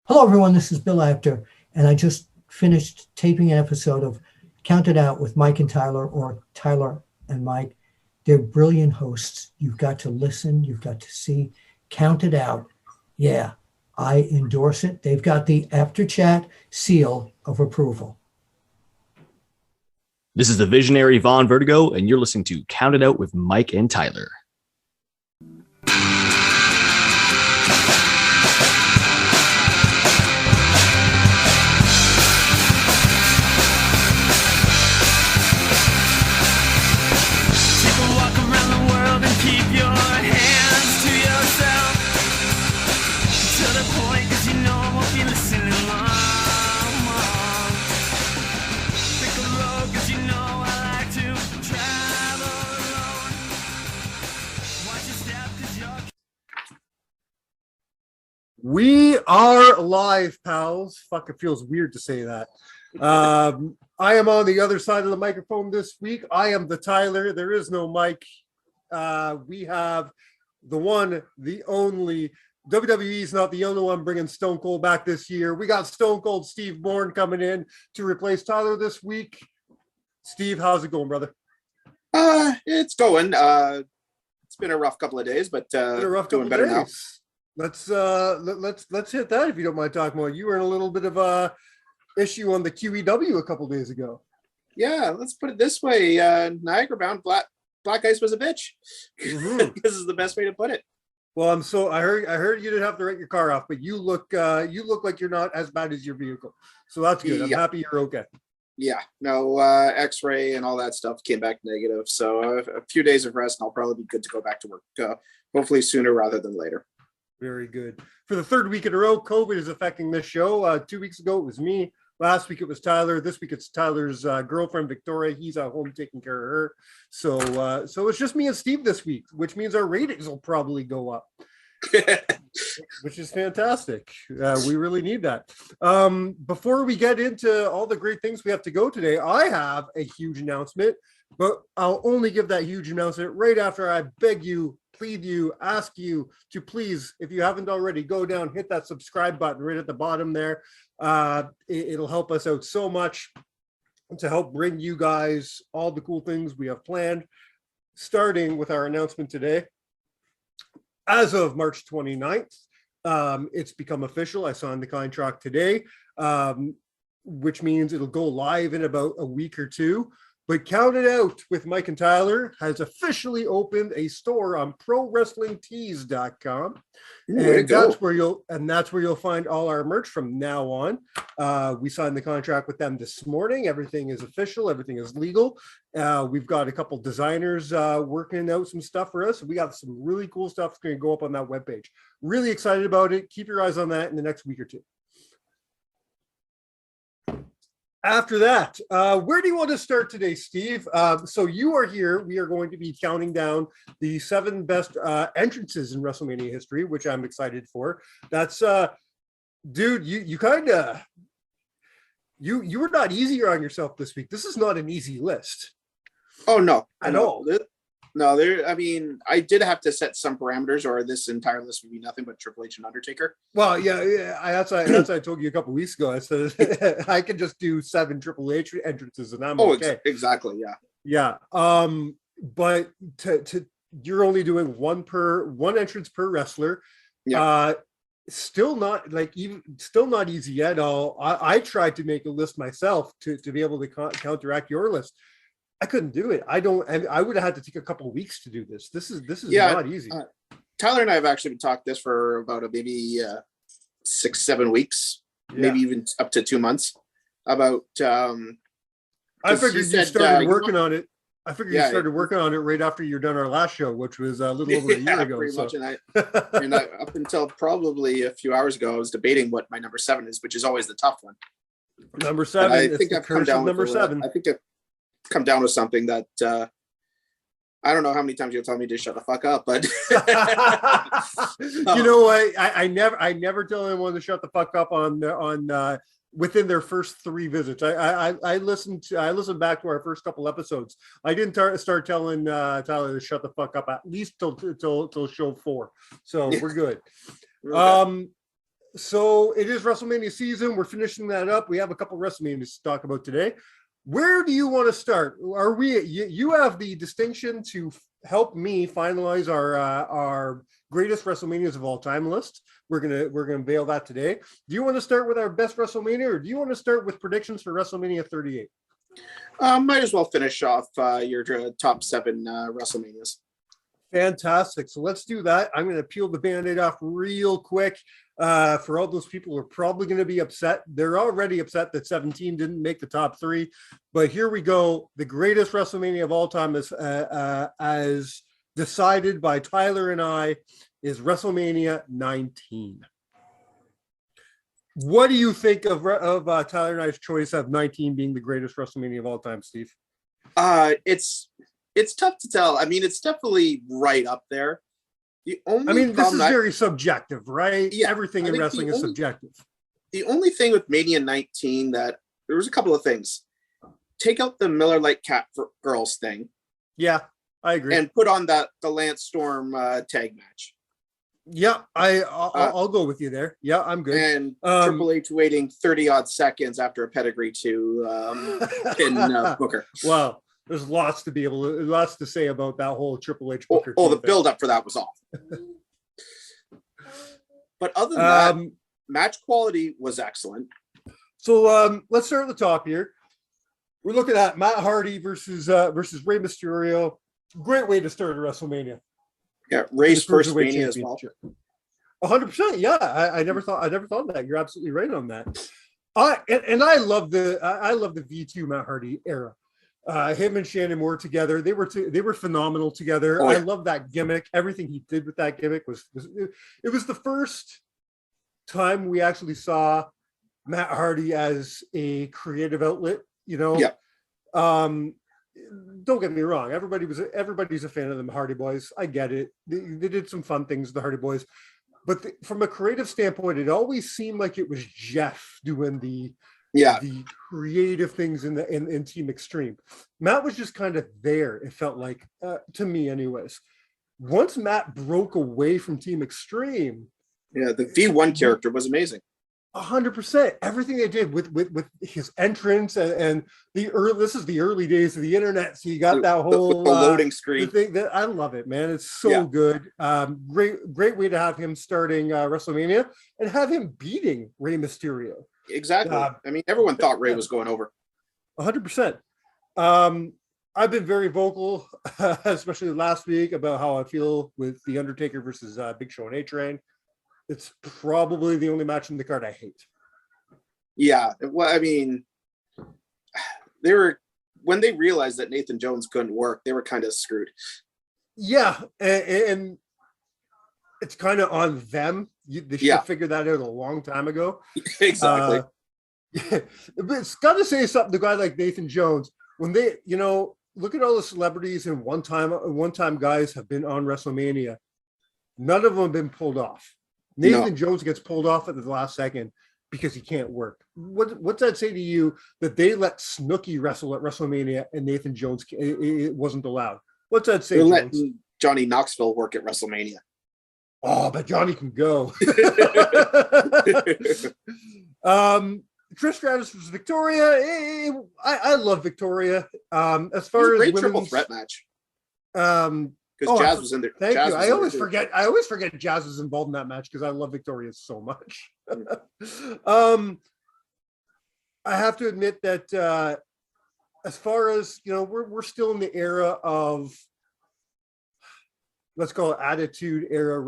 Hello, everyone. This is Bill Apter, and I just finished taping an episode of Count It Out with Mike and Tyler, or Tyler and Mike. They're brilliant hosts. You've got to listen. You've got to see. Count It Out. Yeah, I endorse it. They've got the After Chat seal of approval. This is the visionary Von Vertigo, and you're listening to Count It Out with Mike and Tyler. We are live, pals. Fuck, it feels weird to say that. I am on the other side of the microphone this week. I am the Tyler. There is no Mike. We have the one, the only. WWE is not the only one bringing Stone Cold back this year. We got Stone Cold Steve Bourne coming in to replace Tyler this week. Steve, how's it going, brother? It's going. It's been a rough couple of days, but doing better now. Let's hit that if you don't mind talking about. You were in a little bit of a issue on the QEW a couple days ago. Yeah, let's put it this way: Niagara Bound Black Ice was a bitch. Mm-hmm. This is the best way to put it. Well, I heard you didn't have to write your car off, but you look like you're not as bad as your vehicle, so that's good. I'm happy you're okay. Yeah, no X-ray and all that stuff came back negative, so a few days of rest, and I'll probably be good to go back to work. Hopefully sooner rather than later. Very good. For the third week in a row, COVID is affecting this show. 2 weeks ago, it was me. Last week, it was Tyler. This week, it's Tyler's girlfriend, Victoria. He's at home taking care of her. So it's just me and Steve this week, which means our ratings will probably go up, which is fantastic. We really need that. Before we get into all the great things we have to go today, I have a huge announcement, but I'll only give that huge announcement right after I beg you, plead you, ask you to please, if you haven't already, go down, hit that subscribe button right at the bottom there. It'll help us out so much to help bring you guys all the cool things we have planned, starting with our announcement today. As of March 29th, it's become official. I signed the contract today, which means it'll go live in about a week or two. But Count It Out with Mike and Tyler has officially opened a store on ProWrestlingTees.com. And that's where you'll find all our merch from now on. We signed the contract with them this morning. Everything is official. Everything is legal. We've got a couple designers working out some stuff for us. We got some really cool stuff that's going to go up on that webpage. Really excited about it. Keep your eyes on that in the next week or two. After that, where do you want to start today, Steve? So you are here. We are going to be counting down the 7 best entrances in WrestleMania history, which I'm excited for. That's, dude, you kind of, you were not easier on yourself this week. This is not an easy list. Oh, no. At all. No, I mean, I did have to set some parameters, or this entire list would be nothing but Triple H and Undertaker. Well, yeah. That's what I told you a couple weeks ago. I said I could just do 7 Triple H entrances, and I'm okay. Exactly, yeah. Yeah. But you're only doing one entrance per wrestler. Yeah. Still not easy at all. I tried to make a list myself to be able to counteract your list. I couldn't do it. I would have had to take a couple of weeks to do this. This is not easy. Tyler and I have actually talked this for about maybe 6-7 weeks, maybe even up to 2 months. About I figured you started working on it. I figured you started working on it right after you're done our last show, which was a little over a year ago. Pretty much. And I, up until probably a few hours ago, I was debating what my number 7 is, which is always the tough one. Number 7. I think I've come down with number 7. I think I've come down with something that I don't know how many times you'll tell me to shut the fuck up, but you know what? I never tell anyone to shut the fuck up on within their first 3 visits. I listened back to our first couple episodes. I didn't start telling Tyler to shut the fuck up at least till show 4. So we're good. Okay. So it is WrestleMania season. We're finishing that up. We have a couple WrestleManias to talk about today. Where do you want to start? Are we? You have the distinction to help me finalize our greatest WrestleManias of all time list. We're gonna unveil that today. Do you want to start with our best WrestleMania, or do you want to start with predictions for WrestleMania 38? Might as well finish off your top 7 WrestleManias. Fantastic. So let's do that. I'm going to peel the Band-Aid off real quick. For all those people who are probably going to be upset, they're already upset that 17 didn't make the top 3. But here we go. The greatest WrestleMania of all time is, as decided by Tyler and I, is WrestleMania 19. What do you think of Tyler and I's choice of 19 being the greatest WrestleMania of all time, Steve? It's tough to tell. I mean, it's definitely right up there. The only this is very subjective, right? Yeah, everything in wrestling is subjective. The only thing with Mania 19 that there was a couple of things. Take out the Miller Lite Cat Girls thing. Yeah, I agree. And put on the Lance Storm tag match. Yeah, I'll go with you there. Yeah, I'm good. And Triple H waiting 30 odd seconds after a pedigree to pin Booker. Wow. There's lots to say about that whole Triple H Booker. The build up for that was off. But other than that, match quality was excellent. So let's start at the top here. We're looking at Matt Hardy versus Rey Mysterio. Great way to start a WrestleMania. Yeah, Rey's first Mania as well. 100%. Yeah, I never thought of that. You're absolutely right on that. I love the V2 Matt Hardy era. Him and Shannon Moore together, they were phenomenal together. Oh, yeah. I love that gimmick. Everything he did with that gimmick was the first time we actually saw Matt Hardy as a creative outlet. Yeah. Don't get me wrong. Everybody's a fan of the Hardy Boys. I get it. They did some fun things, the Hardy Boys, but from a creative standpoint, it always seemed like it was Jeff doing the creative things in Team Extreme. Matt was just kind of there. It felt like, to me anyways. Once Matt broke away from Team Extreme, the V1 character was amazing. 100%. Everything they did with his entrance and this is the early days of the internet, so you got that whole the loading screen thing. That I love it, man. It's so good. Great way to have him starting WrestleMania and have him beating Rey Mysterio. Exactly. I mean, everyone thought Rey was going over. 100%. I've been very vocal, especially last week, about how I feel with The Undertaker versus Big Show and A-Train. It's probably the only match in the card I hate. Yeah. Well, I mean, when they realized that Nathan Jones couldn't work, they were kind of screwed. Yeah. And it's kind of on them. They should have figured that out a long time ago. Exactly. But it's got to say something to a guy like Nathan Jones. When they, look at all the celebrities and one-time guys have been on WrestleMania. None of them have been pulled off. Nathan Jones gets pulled off at the last second because he can't work. What's that say to you that they let Snooki wrestle at WrestleMania and Nathan Jones it wasn't allowed? What's that say? They're letting Johnny Knoxville work at WrestleMania. Oh, but Johnny can go. Trish Stratus versus Victoria. I love Victoria. As far as great triple threat match. Because Jazz was in there. Thank you. I always forget Jazz was involved in that match because I love Victoria so much. I have to admit that as far as we're still in the era of, let's call it attitude era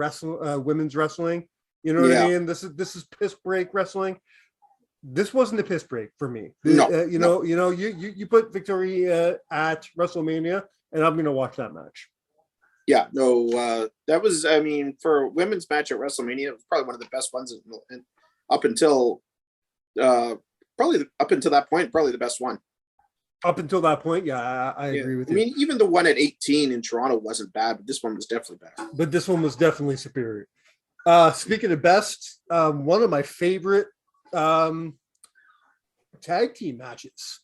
women's wrestling. You know what I mean? This is piss break wrestling. This wasn't a piss break for me. You put Victoria at WrestleMania, and I'm going to watch that match. Yeah, no, that was, I mean, for a women's match at WrestleMania, it was probably one of the best ones up until that point, probably the best one. Up until that point, yeah, I agree with you. I mean, even the one at 18 in Toronto wasn't bad, but this one was definitely better. But this one was definitely superior. Speaking of best, one of my favorite tag team matches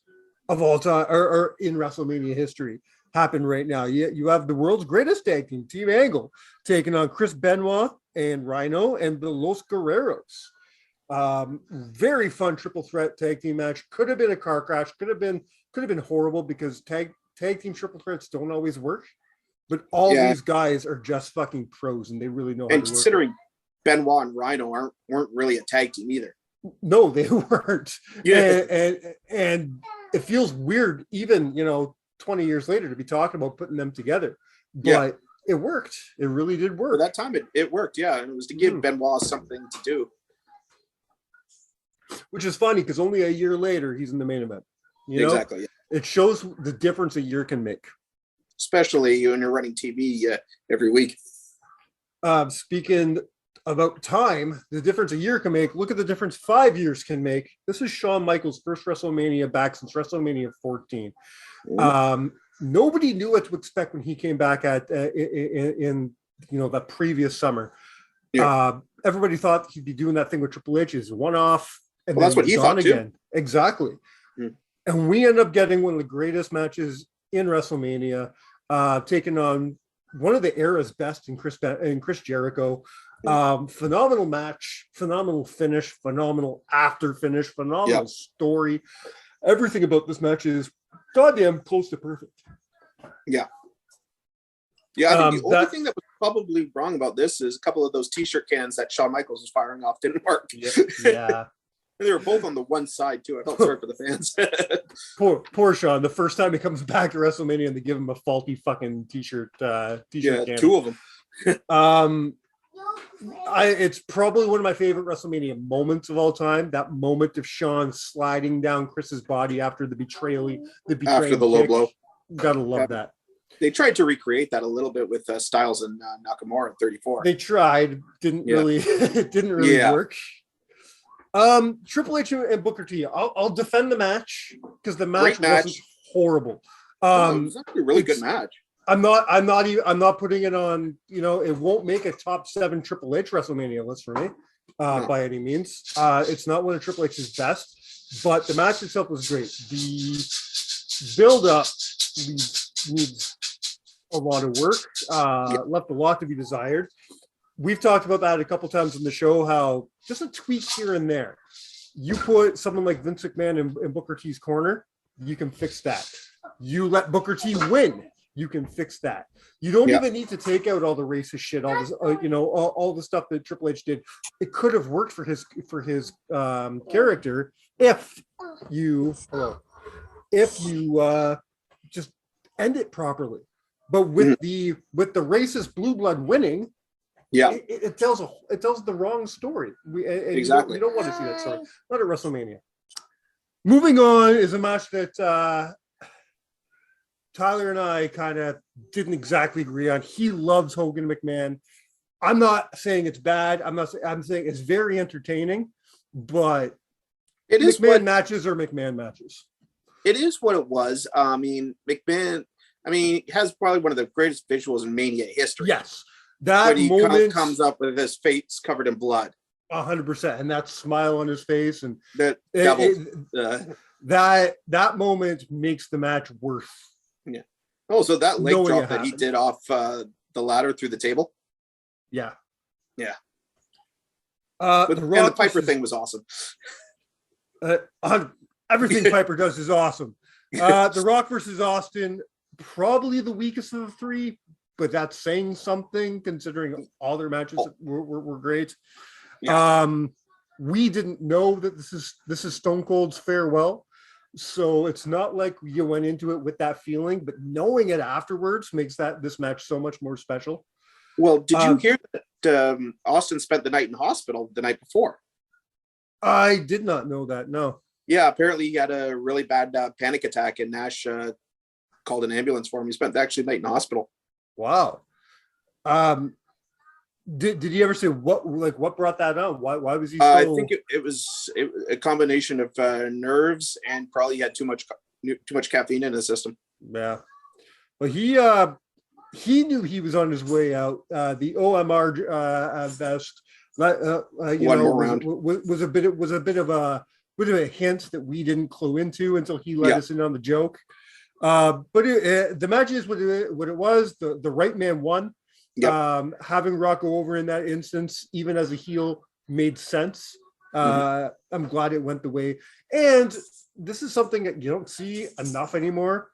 of all time, or in WrestleMania history, happen right now. You have the world's greatest tag team, Team Angle, taking on Chris Benoit and Rhino and the Los Guerreros. Very fun triple threat tag team match. Could have been a car crash. Could have been horrible because tag team triple threats don't always work. But all these guys are just fucking pros, and they really know how to work. And considering Benoit and Rhino weren't really a tag team either. No, they weren't. Yeah, and it feels weird, even 20 years later, to be talking about putting them together. But it worked. It really did work. For that time, it worked. Yeah, and it was to give Benoit something to do. Which is funny because only a year later he's in the main event. Exactly. Yeah. It shows the difference a year can make, especially when you're running TV every week. Speaking about time, the difference a year can make. Look at the difference 5 years can make. This is Shawn Michaels' first WrestleMania back since WrestleMania 14. Nobody knew what to expect when he came back in the previous summer. Everybody thought he'd be doing that thing with Triple H, is one off, and that's what he thought again. Too. Exactly. And we end up getting one of the greatest matches in WrestleMania, taking on one of the era's best in Chris Jericho. Phenomenal match, phenomenal finish, phenomenal after finish, phenomenal story. Everything about this match is goddamn close to perfect. Yeah. I think the only thing that was probably wrong about this is a couple of those t-shirt cans that Shawn Michaels was firing off didn't work. Yeah. They were both on the one side too. I felt sorry for the fans. poor Shawn. The first time he comes back to WrestleMania and they give him a faulty fucking t-shirt. Can. Two of them. It's probably one of my favorite WrestleMania moments of all time. That moment of Shawn sliding down Chris's body after the betrayal after the low blow. Gotta love that. They tried to recreate that a little bit with Styles and Nakamura at 34. They tried, didn't really work. Triple H and Booker T. I'll defend the match because the match wasn't horrible. It was actually a really good match. I'm not putting it on. It won't make a top 7 Triple H WrestleMania list for me by any means. It's not one of Triple H's best, but the match itself was great. The build-up needs a lot of work. Left a lot to be desired. We've talked about that a couple times on the show, how just a tweak here and there. You put someone like Vince McMahon in Booker T's corner, you can fix that. You let Booker T win, you can fix that. You don't even need to take out all the racist shit, all this, all the stuff that Triple H did. It could have worked for his character if you just end it properly. But with the racist blue blood winning, it tells the wrong story. Exactly. You don't want to see that story. Not at WrestleMania. Moving on is a match that Tyler and I kind of didn't exactly agree on. He loves Hogan and McMahon. I'm not saying it's bad. I'm saying it's very entertaining, but it is McMahon matches are McMahon matches. It is what it was. McMahon. He has probably one of the greatest visuals in Mania history. Yes. That when moment comes up with his face covered in blood. 100%. And that smile on his face. And that moment makes the match worth. Yeah. Oh, so that leg drop that he did off the ladder through the table. Yeah. Yeah. The Piper thing was awesome. Everything Piper does is awesome. The Rock versus Austin, probably the weakest of the three, but that's saying something considering all their matches were great. Yeah. We didn't know that this is Stone Cold's farewell, so it's not like you went into it with that feeling, but knowing it afterwards makes this match so much more special. Well, did you hear that Austin spent the night in hospital the night before? I did not know that. No. Yeah, apparently he had a really bad panic attack, and Nash called an ambulance for him. He spent the night in the hospital. Wow. Did he ever say what brought that on? Why was he so... I think it was a combination of nerves, and probably had too much caffeine in his system. Yeah. Well, he knew he was on his way out. The OMR vest one more round was a bit of a hint that we didn't clue into until he let us in on the joke. But the match is what it was. The right man won. Having Rock go over in that instance, even as a heel, made sense. I'm glad it went the way. And this is something that you don't see enough anymore.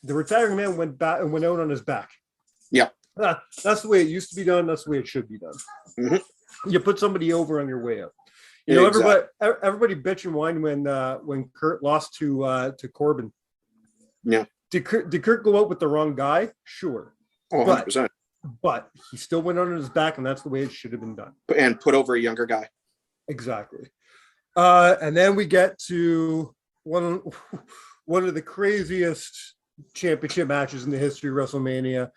The retiring man went back and went out on his back. Yeah. That's the way it used to be done. That's the way it should be done. Mm-hmm. You put somebody over on your way up. You know, exactly. everybody bitch and whine when Kurt lost to Corbin. Yeah. Did Kurt go out with the wrong guy? Sure. Oh, 100%. But he still went on his back, and that's the way it should have been done. And put over a younger guy. Exactly. And then we get to one of the craziest championship matches in the history of WrestleMania.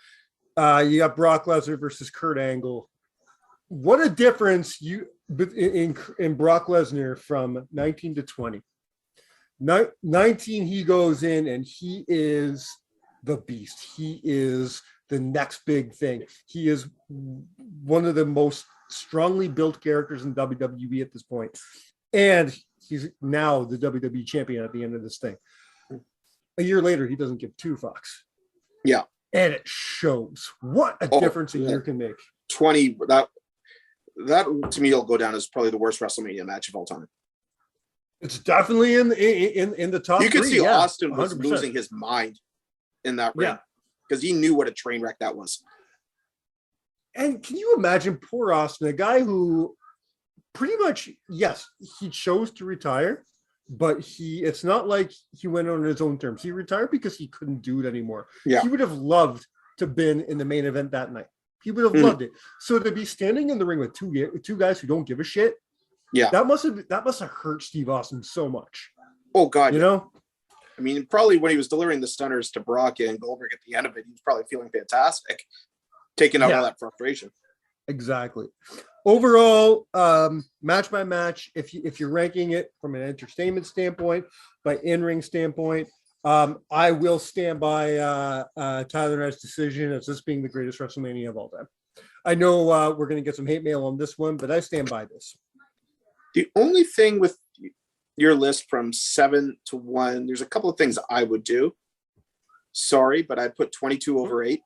You got Brock Lesnar versus Kurt Angle. What a difference in Brock Lesnar from 19 to 20. 19, he goes in and he is the beast. He is the next big thing. He is one of the most strongly built characters in WWE at this point. And he's now the WWE champion at the end of this thing. A year later, he doesn't give two fucks. Yeah. And it shows what a difference a year can make. 20, that to me will go down as probably the worst WrestleMania match of all time. It's definitely in the top. You could see Austin 100%. was losing his mind in that ring because he knew what a train wreck that was. And can you imagine poor Austin, a guy who pretty much, yes, he chose to retire, but it's not like he went on his own terms. He retired because he couldn't do it anymore. Yeah. He would have loved to have been in the main event that night. He would have loved it. So to be standing in the ring with two guys who don't give a shit, that must have hurt Steve Austin so much. Oh God, you know? I mean, probably when he was delivering the stunners to Brock and Goldberg at the end of it, he was probably feeling fantastic, taking out all that frustration. Exactly. Overall, match by match, if you're ranking it from an entertainment standpoint, by in-ring standpoint, I will stand by Tyler Knight's decision as this being the greatest WrestleMania of all time. I know we're going to get some hate mail on this one, but I stand by this. The only thing with your list from 7 to 1, there's a couple of things I would do. Sorry, but I'd put 22 over 8.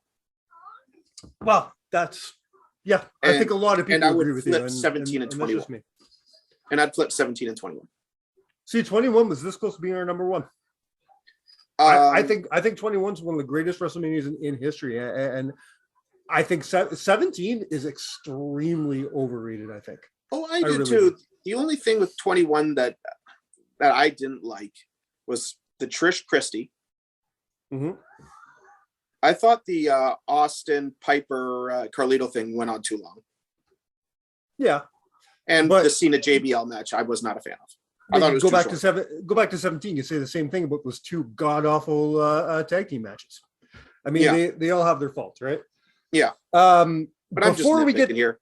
Well, that's I think a lot of people agree with you. And 17 and 21. And I'd flip 17 and 21. See, 21 was this close to being our number one. I think 21 is one of the greatest WrestleManias in history, and I think 17 is extremely overrated. I think. Oh, I do really too. The only thing with 21 that I didn't like was the Trish Christie. Mm-hmm. I thought the Austin Piper Carlito thing went on too long. Yeah, and the Cena JBL match, I was not a fan of. I thought it was go back to 17. You say the same thing about those two god awful tag team matches. I mean, they all have their faults, right? Yeah. But before we get here,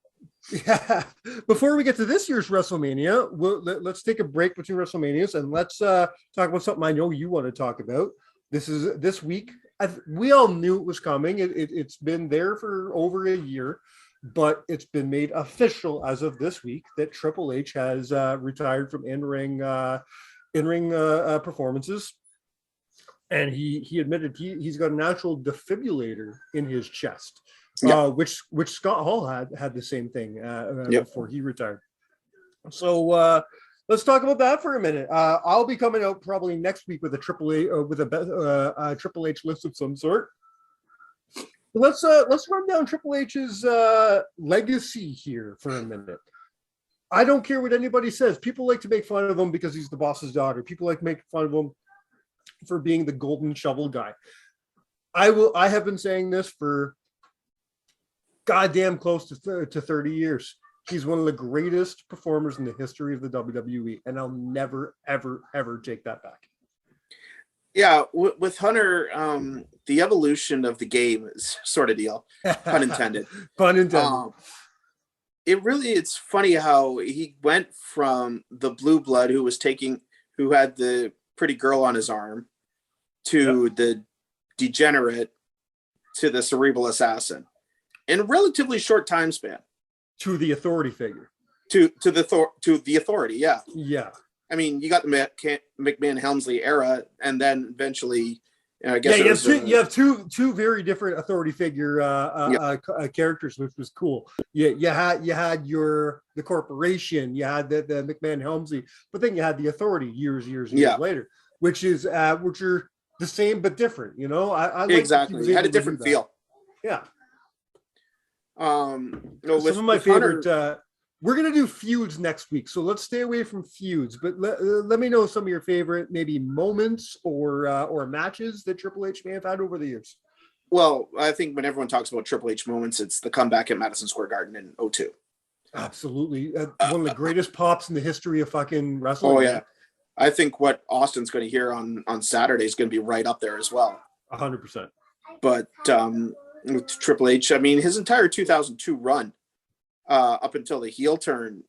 before we get to this year's WrestleMania, let's take a break between WrestleManias and let's talk about something I know you want to talk about. This week. We all knew it was coming. It's been there for over a year, but it's been made official as of this week that Triple H has retired from in-ring performances, and he admitted he's got an actual defibrillator in his chest, which Scott Hall had the same thing before he retired. So let's talk about that for a minute. I'll be coming out probably next week with a Triple H list of some sort. Let's run down Triple H's legacy here for a minute. I don't care what anybody says. People like to make fun of him because he's the boss's daughter. People like to make fun of him for being the golden shovel guy. I have been saying this for goddamn close to 30 years. He's one of the greatest performers in the history of the WWE, and I'll never, ever, ever take that back. Yeah, with Hunter, the evolution of the game is sort of deal. Pun intended. Pun intended. It's funny how he went from the blue blood who had the pretty girl on his arm to the degenerate to the cerebral assassin in a relatively short time span. To the authority figure. To the authority, yeah. Yeah. I mean, you got the McMahon Helmsley era, and then eventually And I guess you have two very different authority figure characters, which was cool. You had the corporation, you had the McMahon Helmsley, but then you had the authority years later, which are the same but different. You know, I like exactly. It had a different feel. Yeah. Some of my favorite. We're going to do feuds next week, so let's stay away from feuds. But let me know some of your favorite maybe moments or matches that Triple H may have had over the years. Well, I think when everyone talks about Triple H moments, it's the comeback at Madison Square Garden in 2002. Absolutely. One of the greatest pops in the history of fucking wrestling. Oh, yeah. I think what Austin's going to hear on Saturday is going to be right up there as well. 100%. But with Triple H, I mean, his entire 2002 run, up until the heel turn,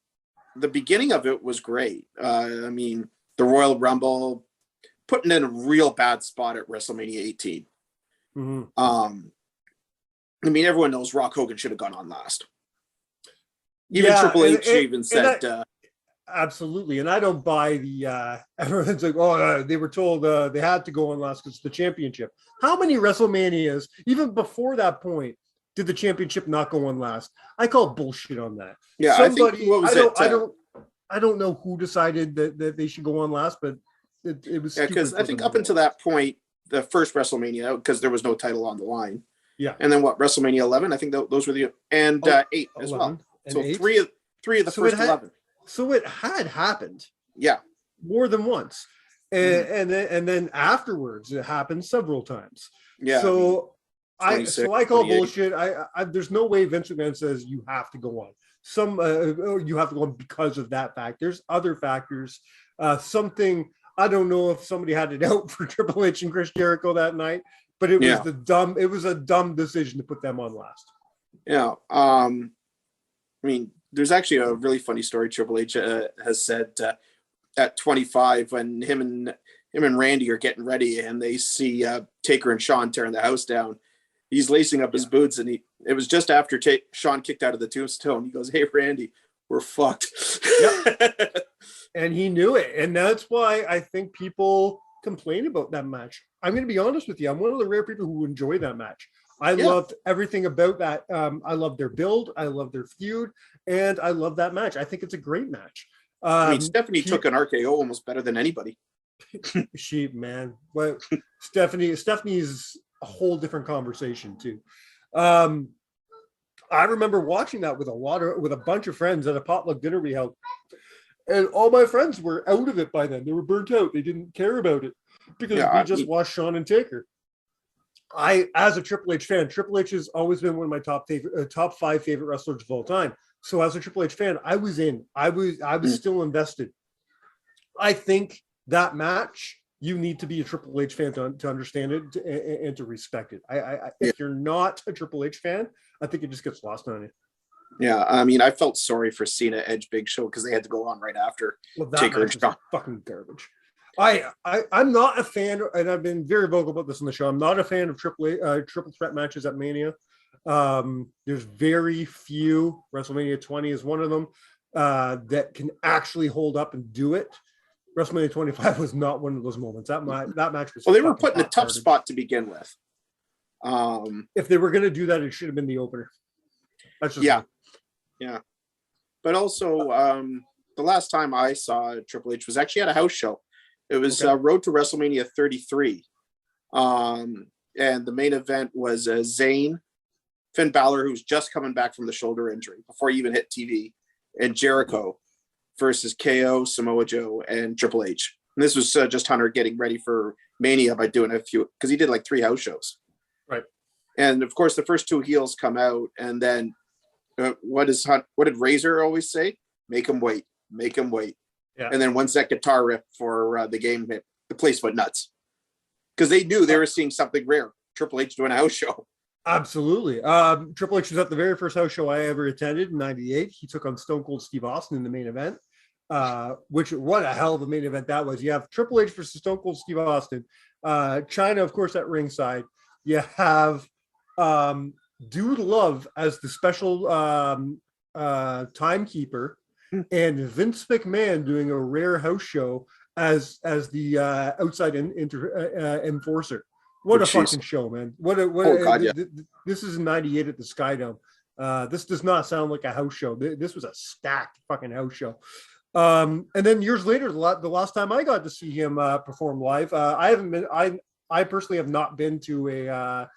the beginning of it was great. I mean, the Royal Rumble, putting in a real bad spot at WrestleMania 18. Mm-hmm. I mean, everyone knows Rock Hogan should have gone on last. Even Triple H even said, absolutely. And I don't buy the everyone's like, they were told they had to go on last because it's the championship. How many WrestleManias, even before that point, did the championship not go on last? I call bullshit on that. Yeah, I don't know who decided that they should go on last, but it was because I think up until that point, the first WrestleMania, because there was no title on the line. Yeah. And then WrestleMania 11, I think those were the 8 as well. So 8? three of the first 11. So it had happened. Yeah. More than once. And then afterwards it happened several times. Yeah. So I call bullshit. I there's no way Vince McMahon says you have to go on. You have to go on because of that fact. There's other factors. Something I don't know if somebody had it out for Triple H and Chris Jericho that night, but it was a dumb decision to put them on last. Yeah. I mean, there's actually a really funny story Triple H has said at 25 when him and Randy are getting ready and they see Taker and Shawn tearing the house down. He's lacing up his boots, and it was just after Shawn kicked out of the tombstone. He goes, "Hey, Randy, we're fucked." Yep. And he knew it. And that's why I think people complain about that match. I'm going to be honest with you. I'm one of the rare people who enjoy that match. I loved everything about that. I love their build. I love their feud. And I love that match. I think it's a great match. I mean, Stephanie took an RKO almost better than anybody. Stephanie's a whole different conversation too. I remember watching that with a bunch of friends at a potluck dinner we held, and all my friends were out of it by then. They were burnt out. They didn't care about it because we just watched Shawn and Taker. As a Triple H fan, Triple H has always been one of my top 5 favorite wrestlers of all time. So as a Triple H fan, I was in. I was still invested. I think that match, you need to be a Triple H fan to understand it and to respect it. If you're not a Triple H fan, I think it just gets lost on you. Yeah, I mean, I felt sorry for Cena, Edge, Big Show because they had to go on right after Taker and Shawn. Fucking garbage. I'm not a fan, and I've been very vocal about this on the show. I'm not a fan of triple threat matches at Mania. There's very few. WrestleMania 20 is one of them that can actually hold up and do it. WrestleMania 25 was not one of those moments. That match was. Well, they were put in a tough spot to begin with. If they were going to do that, it should have been the opener. That's just yeah. But also, the last time I saw Triple H was actually at a house show. It was Road to WrestleMania 33. And the main event was Zayn, Finn Balor, who's just coming back from the shoulder injury before he even hit TV, and Jericho versus KO, Samoa Joe, and Triple H. And this was just Hunter getting ready for Mania by doing a few, because he did like 3 house shows. Right. And of course, the first 2 heels come out, and then what did Razor always say? Make him wait. Make him wait. Yeah. And then once that guitar riff for the game hit, the place went nuts. Because they knew they were seeing something rare. Triple H doing a house show. Absolutely. Triple H was at the very first house show I ever attended in '98. He took on Stone Cold Steve Austin in the main event. What a hell of a main event that was. You have Triple H versus Stone Cold Steve Austin. Chyna, of course, at ringside. You have Dude Love as the special timekeeper, and Vince McMahon doing a rare house show as the outside enforcer. What a Jeez. fucking show, man. Oh, God, yeah. This is 98 at the Skydome. This does not sound like a house show. This was a stacked fucking house show. And then years later, the last time I got to see him perform live, I personally have not been to a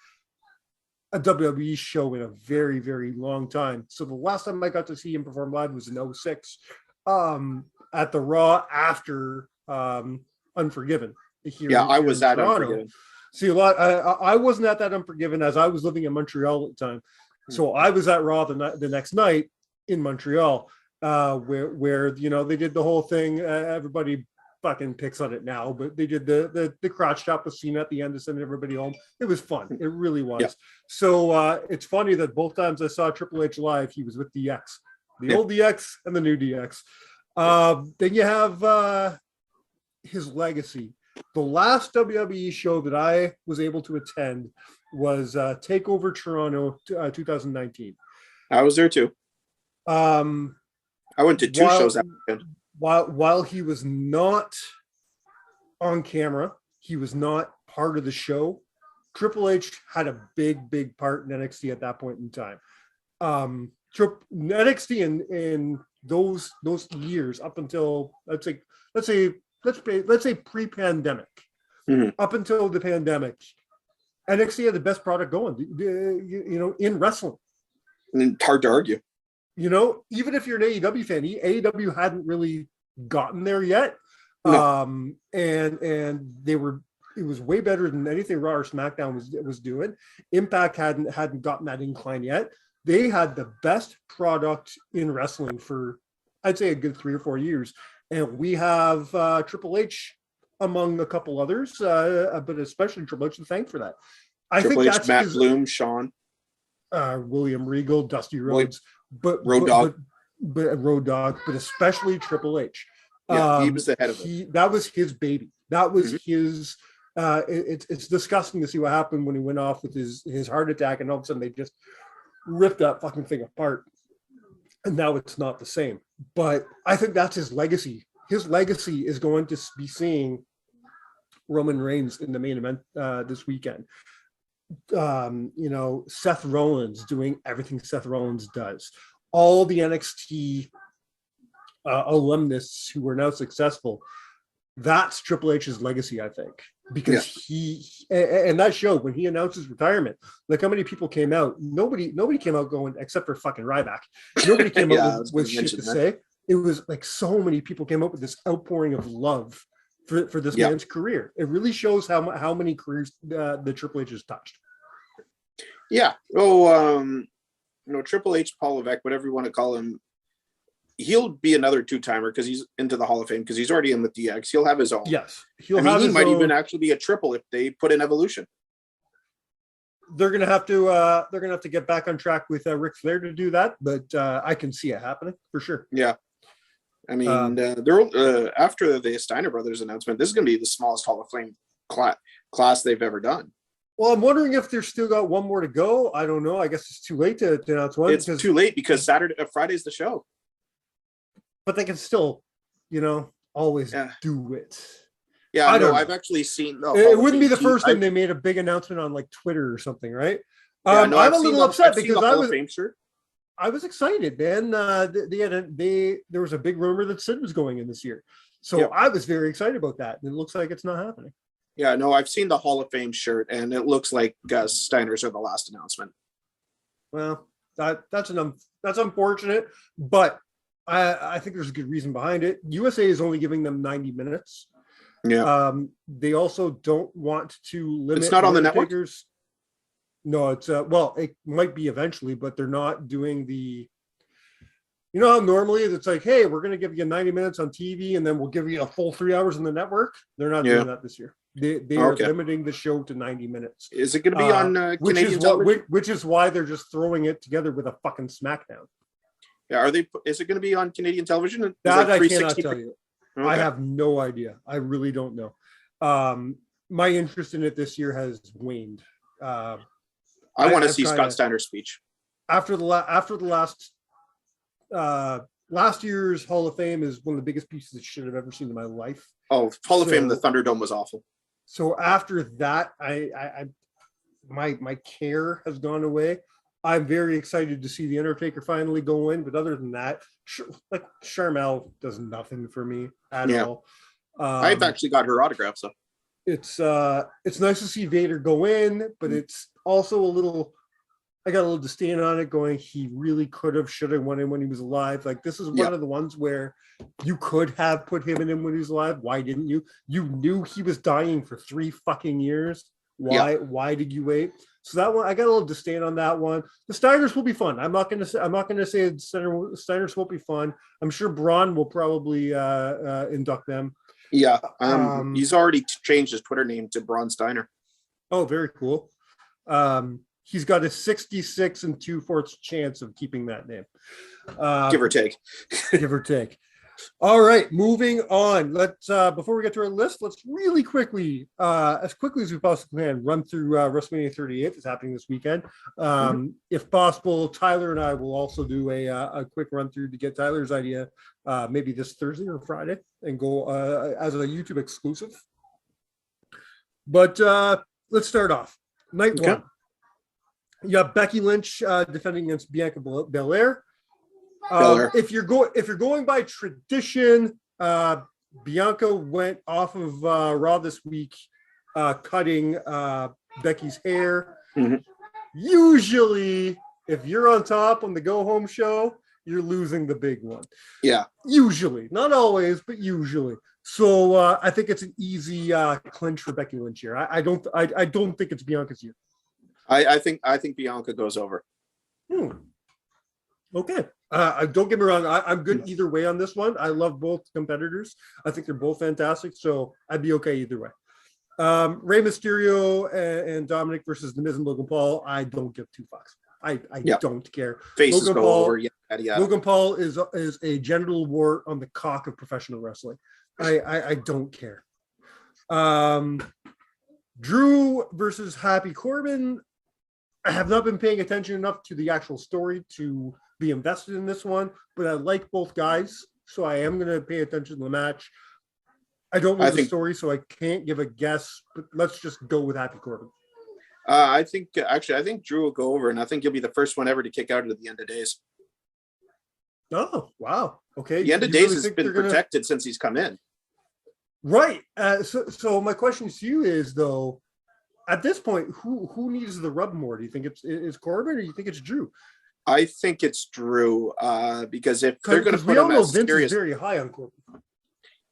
WWE show in a very, very long time. So the last time I got to see him perform live was in 06 at the Raw after Unforgiven. I was at Toronto. Unforgiven. See, I wasn't at that Unforgiven as I was living in Montreal at the time. So I was at Raw the next night in Montreal, where they did the whole thing. Everybody fucking picks on it now, but they did the crotch chop with Cena at the end to send everybody home. It was fun. It really was. Yeah. So it's funny that both times I saw Triple H live, he was with DX, the old DX and the new DX. Then you have his legacy. The last WWE show that I was able to attend was TakeOver Toronto 2019. I was there too. I went to two shows that weekend. While he was not on camera, he was not part of the show. Triple H had a big part in NXT at that point in time. NXT in those years up until let's say pre-pandemic, up until the pandemic, NXT had the best product going. In wrestling. And hard to argue. Even if you're an AEW fan, AEW hadn't really gotten there yet. No. And it was way better than anything Raw or SmackDown was doing. Impact hadn't gotten that incline yet. They had the best product in wrestling for, I'd say, a good 3 or 4 years. And we have Triple H among a couple others, but especially Triple H to thank for that. Triple H, Matt Bloom, Sean, William Regal, Dusty Rhodes, but Road Dogg, but especially Triple H. Yeah, he was the head of it. That was his baby. That was his. It's disgusting to see what happened when he went off with his heart attack, and all of a sudden they just ripped that fucking thing apart. And now it's not the same. But I think that's his legacy. His legacy is going to be seeing Roman Reigns in the main event this weekend. Seth Rollins doing everything Seth Rollins does. All the NXT alumnus who are now successful. That's Triple H's legacy, I think, because he and that show when he announced his retirement, like how many people came out? Nobody came out going except for fucking Ryback. Nobody came out with shit to say. It was like so many people came up with this outpouring of love for this man's career. It really shows how many careers the Triple H has touched. Yeah. Triple H, Paul Levesque, whatever you want to call him, he'll be another two-timer because he's into the Hall of Fame because he's already in with DX. He'll have his own. Yes. He might even actually be a triple if they put in Evolution. They're gonna have to get back on track with Ric Flair to do that, but I can see it happening for sure. Yeah. I mean, they're after the Steiner Brothers announcement, this is going to be the smallest Hall of Fame class they've ever done. Well, I'm wondering if they're still got one more to go. I don't know. I guess it's too late to announce one. It's too late because Friday's the show. But they can still, always do it. Yeah, I know. I've actually seen. It wouldn't be the first time they made a big announcement on like Twitter or something, right? I'm a little upset because I was excited, man. There was a big rumor that Sid was going in this year, so I was very excited about that. And it looks like it's not happening. Yeah, no, I've seen the Hall of Fame shirt, and it looks like Steiners are the last announcement. Well, that's unfortunate, but I think there's a good reason behind it. USA is only giving them 90 minutes. Yeah. They also don't want to limit. It's not on the network. No, it's it might be eventually, but they're not doing the. You know how normally it's like, hey, we're going to give you 90 minutes on TV, and then we'll give you a full 3 hours on the network. They're not doing that this year. They are limiting the show to 90 minutes. Is it going to be on Canadian television? Which is why they're just throwing it together with a fucking SmackDown. Yeah, is it going to be on Canadian television? That I cannot tell you. Okay. I have no idea. I really don't know. My interest in it this year has waned. I want to see Scott Steiner's speech after the last year's Hall of Fame is one of the biggest pieces of shit I've ever seen in my life. Oh, Hall of Fame, the Thunderdome was awful. So after that, my care has gone away. I'm very excited to see the Undertaker finally go in, but other than that, like Sharmell does nothing for me at all. I've actually got her autograph, so it's nice to see Vader go in, but it's also a little. I got a little disdain on it, going, he really could have, should have won him when he was alive. Like, this is one of the ones where you could have put him in when he was alive. Why didn't you? You knew he was dying for 3 fucking years. Why did you wait? So that one, I got a little disdain on that one. The Steiners will be fun. I'm not gonna say Steiners won't be fun. I'm sure Braun will probably induct them. Yeah. He's already changed his Twitter name to Braun Steiner. Oh, very cool. He's got a 66 2/4 chance of keeping that name. Give or take. Give or take. All right, moving on. Let's before we get to our list, let's really quickly, as quickly as we possibly can, run through WrestleMania 38 that's happening this weekend. If possible, Tyler and I will also do a quick run through to get Tyler's idea, maybe this Thursday or Friday, and go as a YouTube exclusive. But let's start off. Night one. You got Becky Lynch defending against Bianca Belair. If you're going by tradition, Bianca went off of Raw this week, cutting Becky's hair. Usually, if you're on top on the go home show, you're losing the big one. Yeah. Usually, not always, but usually. So I think it's an easy clinch for Becky Lynch here. I don't think it's Bianca's year. I think Bianca goes over. Okay. Don't get me wrong. I'm good either way on this one. I love both competitors. I think they're both fantastic. So I'd be okay either way. Rey Mysterio and Dominic versus The Miz and Logan Paul. I don't give 2 fucks. I don't care. Faces Logan go Paul, over. Logan Paul is a genital wart on the cock of professional wrestling. I don't care. Drew versus Happy Corbin. I have not been paying attention enough to the actual story to be invested in this one, but I like both guys, so I am going to pay attention to the match. I don't know the story, so I can't give a guess, but let's just go with Happy Corbin. I think Drew will go over, and I think he'll be the first one ever to kick out at the end of days. Oh, wow. Okay. The end of days has been protected since he's come in. Right. So my question to you is, though, at this point, who needs the rub more? Do you think it's Corbin, or do you think it's Drew? I think it's Drew, because if they're going to put him as Vince is very high on Corbin.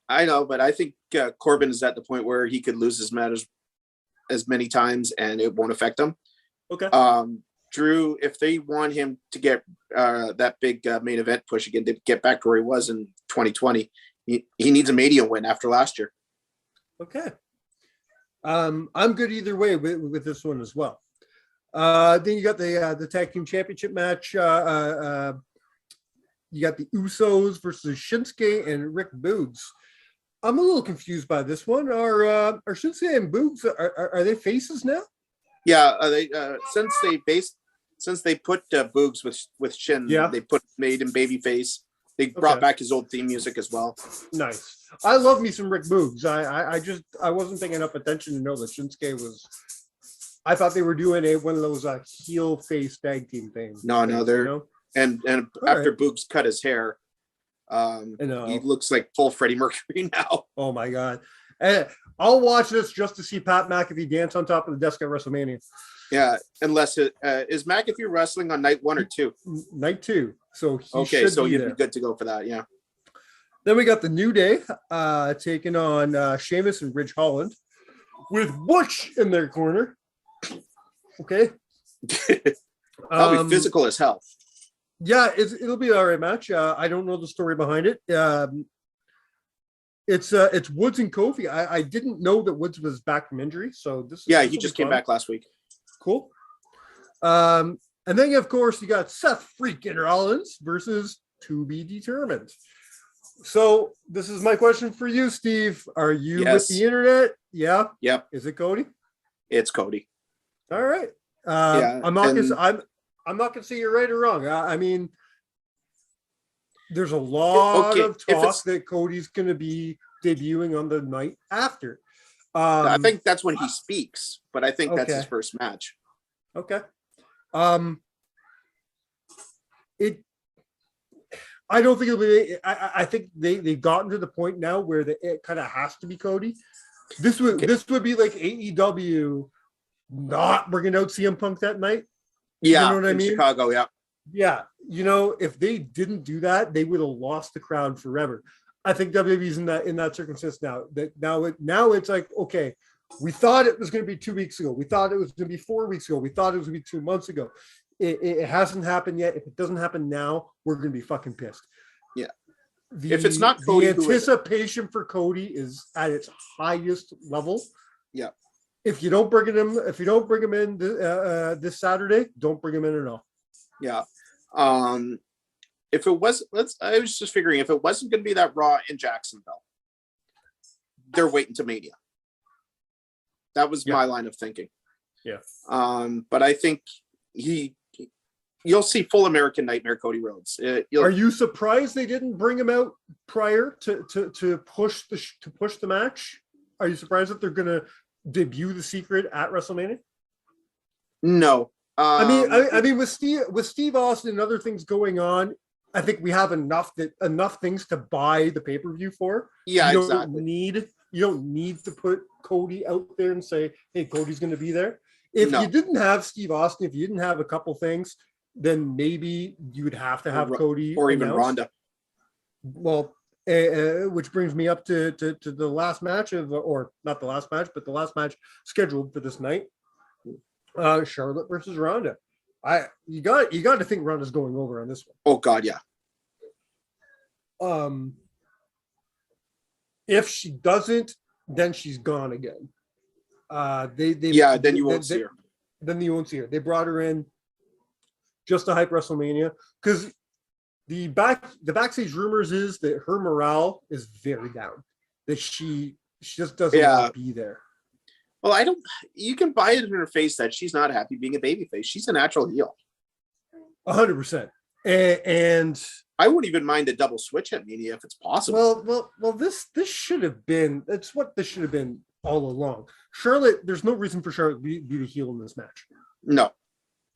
I know, but I think Corbin is at the point where he could lose his match as many times and it won't affect him. Okay. Drew, if they want him to get that big main event push again, to get back to where he was in 2020, he needs a Mania win after last year. Okay. I'm good either way with this one as well. Then you got the tag team championship match. You got the Usos versus Shinsuke and Rick Boogs. I'm a little confused by this one. Are Shinsuke and Boogs are they faces now? Yeah, they since they put Boogs with Shin, they made him babyface. They brought back his old theme music as well. Nice. I love me some Rick Boogs. I wasn't paying enough attention to know that Shinsuke was. I thought they were doing one of those heel face tag team things. No, they're and after Boogs cut his hair, he looks like full Freddie Mercury now. Oh my god! And I'll watch this just to see Pat McAfee dance on top of the desk at WrestleMania. Yeah, unless is McAfee wrestling on night 1 or 2? Night 2. So you'd be good to go for that. Yeah. Then we got the New Day taking on Sheamus and Ridge Holland with Butch in their corner. Okay. I'll be physical as hell. Yeah, it'll be an all right match. I don't know the story behind it. It's Woods and Kofi. I didn't know that Woods was back from injury, so this. Yeah, he just came back last week. Cool. And then of course you got Seth freaking Rollins versus To Be Determined. So this is my question for you, Steve. Are you with the internet? Yeah. Yep. Is it Cody? It's Cody. All right. I'm not gonna say you're right or wrong. I mean, there's a lot of talk that Cody's gonna be debuting on the night after. I think that's when he speaks, but I think that's his Okay. first match. Okay. I don't think it'll be. I think they've gotten to the point now where it kind of has to be Cody. This would be like AEW not bringing out CM Punk that night. Yeah, You know what I in mean? Chicago, yeah. Yeah, if they didn't do that, they would have lost the crowd forever. I think WWE's in that circumstance now. Now it's like, okay, we thought it was going to be 2 weeks ago. We thought it was going to be 4 weeks ago. We thought it was going to be 2 months ago. It hasn't happened yet. If it doesn't happen now, we're going to be fucking pissed. Yeah. If it's not Cody, the anticipation for Cody is at its highest level. Yeah. If you don't bring him in this Saturday, don't bring him in at all. Yeah. If it was, I was just figuring if it wasn't going to be that Raw in Jacksonville, they're waiting to Mania. That was my line of thinking. Yeah. But I think you'll see full American Nightmare Cody Rhodes. Are you surprised they didn't bring him out prior to push the match? Are you surprised that they're going to debut the Secret at WrestleMania? No. I mean, with Steve Austin and other things going on, I think we have enough things to buy the pay-per-view for. Yeah, you don't need to put Cody out there and say, hey, Cody's going to be there. If you didn't have Steve Austin, if you didn't have a couple things, then maybe you would have to have Cody or even announced. Ronda. Well, which brings me up to the last match or not the last match, but the last match scheduled for this night. Charlotte versus Ronda. You got to think Ronda's going over on this one. Oh God, yeah. If she doesn't, then she's gone again. Then you won't see her. Then you won't see her. They brought her in just to hype WrestleMania because the backstage rumors is that her morale is very down. That she just doesn't want to be there. Well, you can buy it in her face that she's not happy being a babyface. She's a natural heel. 100%. And I wouldn't even mind a double switch at Mania if it's possible. Well, this should have been, that's what this should have been all along. Charlotte, there's no reason for Charlotte to be the heel in this match. No.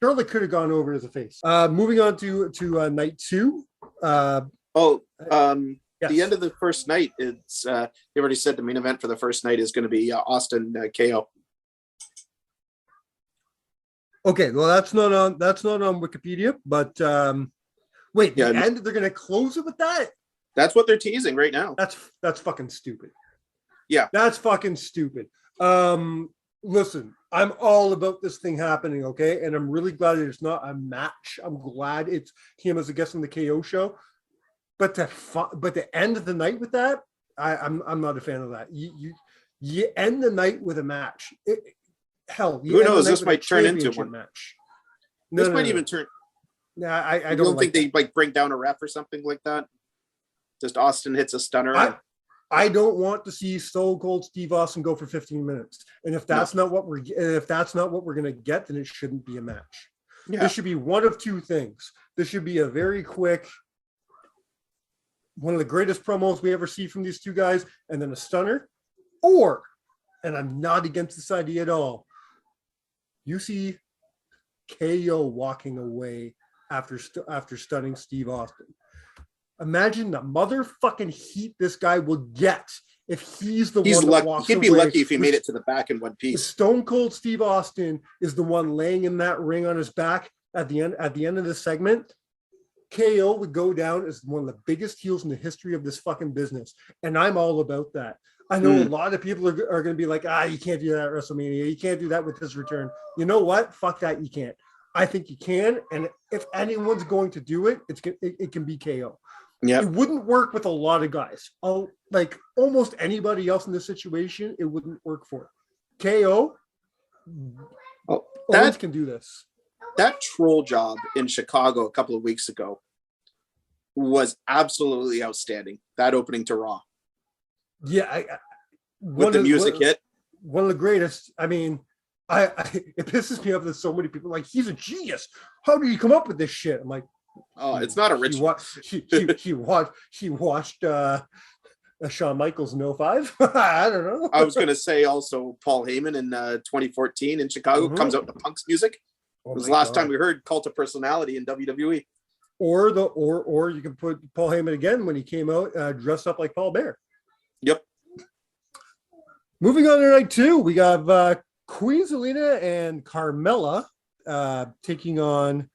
Charlotte could have gone over as a face. Moving on to night 2. Yes. The end of the first night, it's they already said the main event for the first night is going to be Austin KO. Okay, well that's not on Wikipedia, but wait, the end they're going to close it with that? That's what they're teasing right now. That's fucking stupid. Yeah, that's fucking stupid. Listen, I'm all about this thing happening, okay, and I'm really glad it's not a match. I'm glad it's him as a guest on the KO show. But to end the night with that, I'm not a fan of that. You end the night with a match. Who knows? This might turn into one match. This might even turn. Nah, I don't think they bring down a ref or something like that. Just Austin hits a stunner. I don't want to see Stone Cold Steve Austin go for 15 minutes. And if that's not what we're going to get, then it shouldn't be a match. Yeah. This should be one of two things. This should be a very quick. One of the greatest promos we ever see from these two guys, and then a stunner, or, and I'm not against this idea at all, you see KO walking away after stunning Steve Austin. Imagine the motherfucking heat this guy will get if he's the one that walks away. He'd be lucky if he made it to the back in one piece. Stone Cold Steve Austin is the one laying in that ring on his back at the end of this segment. KO would go down as one of the biggest heels in the history of this fucking business. And I'm all about that. I know a lot of people are going to be like, you can't do that at WrestleMania. You can't do that with his return. You know what? Fuck that. You can't. I think you can. And if anyone's going to do it, it can be KO. Yeah. It wouldn't work with a lot of guys. Like almost anybody else in this situation, it wouldn't work for. KO, Owens can do this. That troll job in Chicago a couple of weeks ago was absolutely outstanding. That opening to Raw. Yeah. With the music hit. One of the greatest. I mean, it pisses me off that so many people are like, he's a genius. How did he come up with this shit? I'm like, it's not original. He watched Shawn Michaels in 05. I don't know. I was going to say also Paul Heyman in 2014 in Chicago comes out to Punk's music. It was the last time we heard Cult of Personality in WWE. Or you can put Paul Heyman again when he came out dressed up like Paul Bear. Yep. Moving on to night 2, we got Queen Zelina and Carmella taking on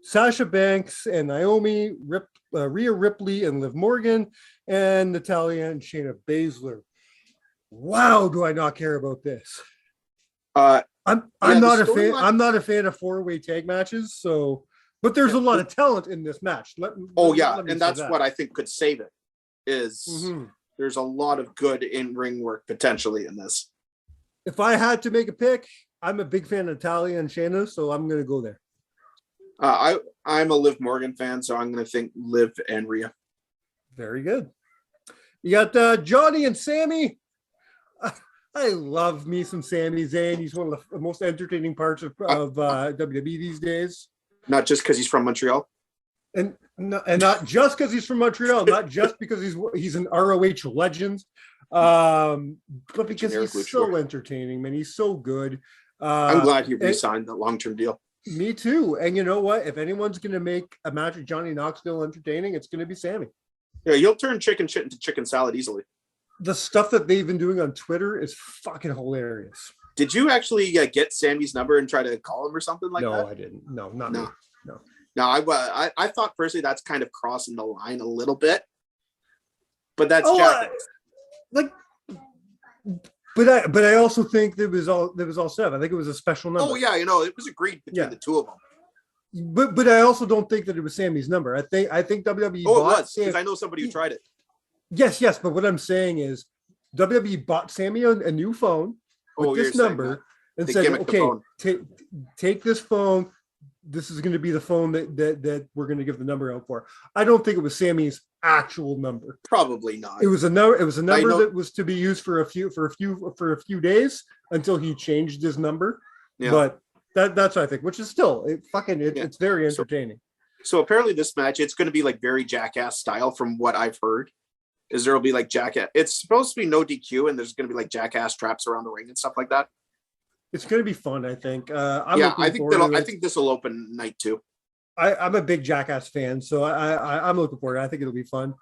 Sasha Banks and Naomi, Rhea Ripley and Liv Morgan, and Natalya and Shayna Baszler. Wow, do I not care about this? I'm not a fan. I'm not a fan of 4-way tag matches. So, but there's a lot of talent in this match. And that's what I think could save it. Is there's a lot of good in-ring work potentially in this. If I had to make a pick, I'm a big fan of Natalya and Shayna, so I'm going to go there. I'm a Liv Morgan fan, so I'm going to think Liv and Rhea. Very good. You got Johnny and Sami. I love me some Sami Zayn. He's one of the most entertaining parts of WWE these days. Not just because he's from Montreal. And not just because he's from Montreal, not just because he's an ROH legend, but because he's so entertaining, man. He's so good. I'm glad he re-signed the long-term deal. Me too. And you know what? If anyone's going to make a match with Johnny Knoxville entertaining, it's going to be Sami. Yeah, he'll turn chicken shit into chicken salad easily. The stuff that they've been doing on Twitter is fucking hilarious. Did you actually get Sammy's number and try to call him or something like that? No, I didn't. No, not me. No, I thought personally that's kind of crossing the line a little bit, but that's But I also think there was all set. I think it was a special number. Oh yeah, it was agreed between the two of them. But I also don't think that it was Sammy's number. I think WWE. Oh, it was because I know somebody who tried it. Yes. But what I'm saying is WWE bought Sami a new phone with this number and said, "Okay, take this phone. This is going to be the phone that we're going to give the number out for." I don't think it was Sammy's actual number. Probably not. It was a number. It was a number that was to be used for a few days until he changed his number. Yeah. But that's what I think, which is still it's very entertaining. So apparently this match, it's going to be like very Jackass style from what I've heard. Is there will be like Jackass. It's supposed to be no DQ and there's going to be like Jackass traps around the ring and stuff like that. It's going to be fun, I think. I think this will open night 2. I'm a big Jackass fan, so I'm looking forward. I think it'll be fun.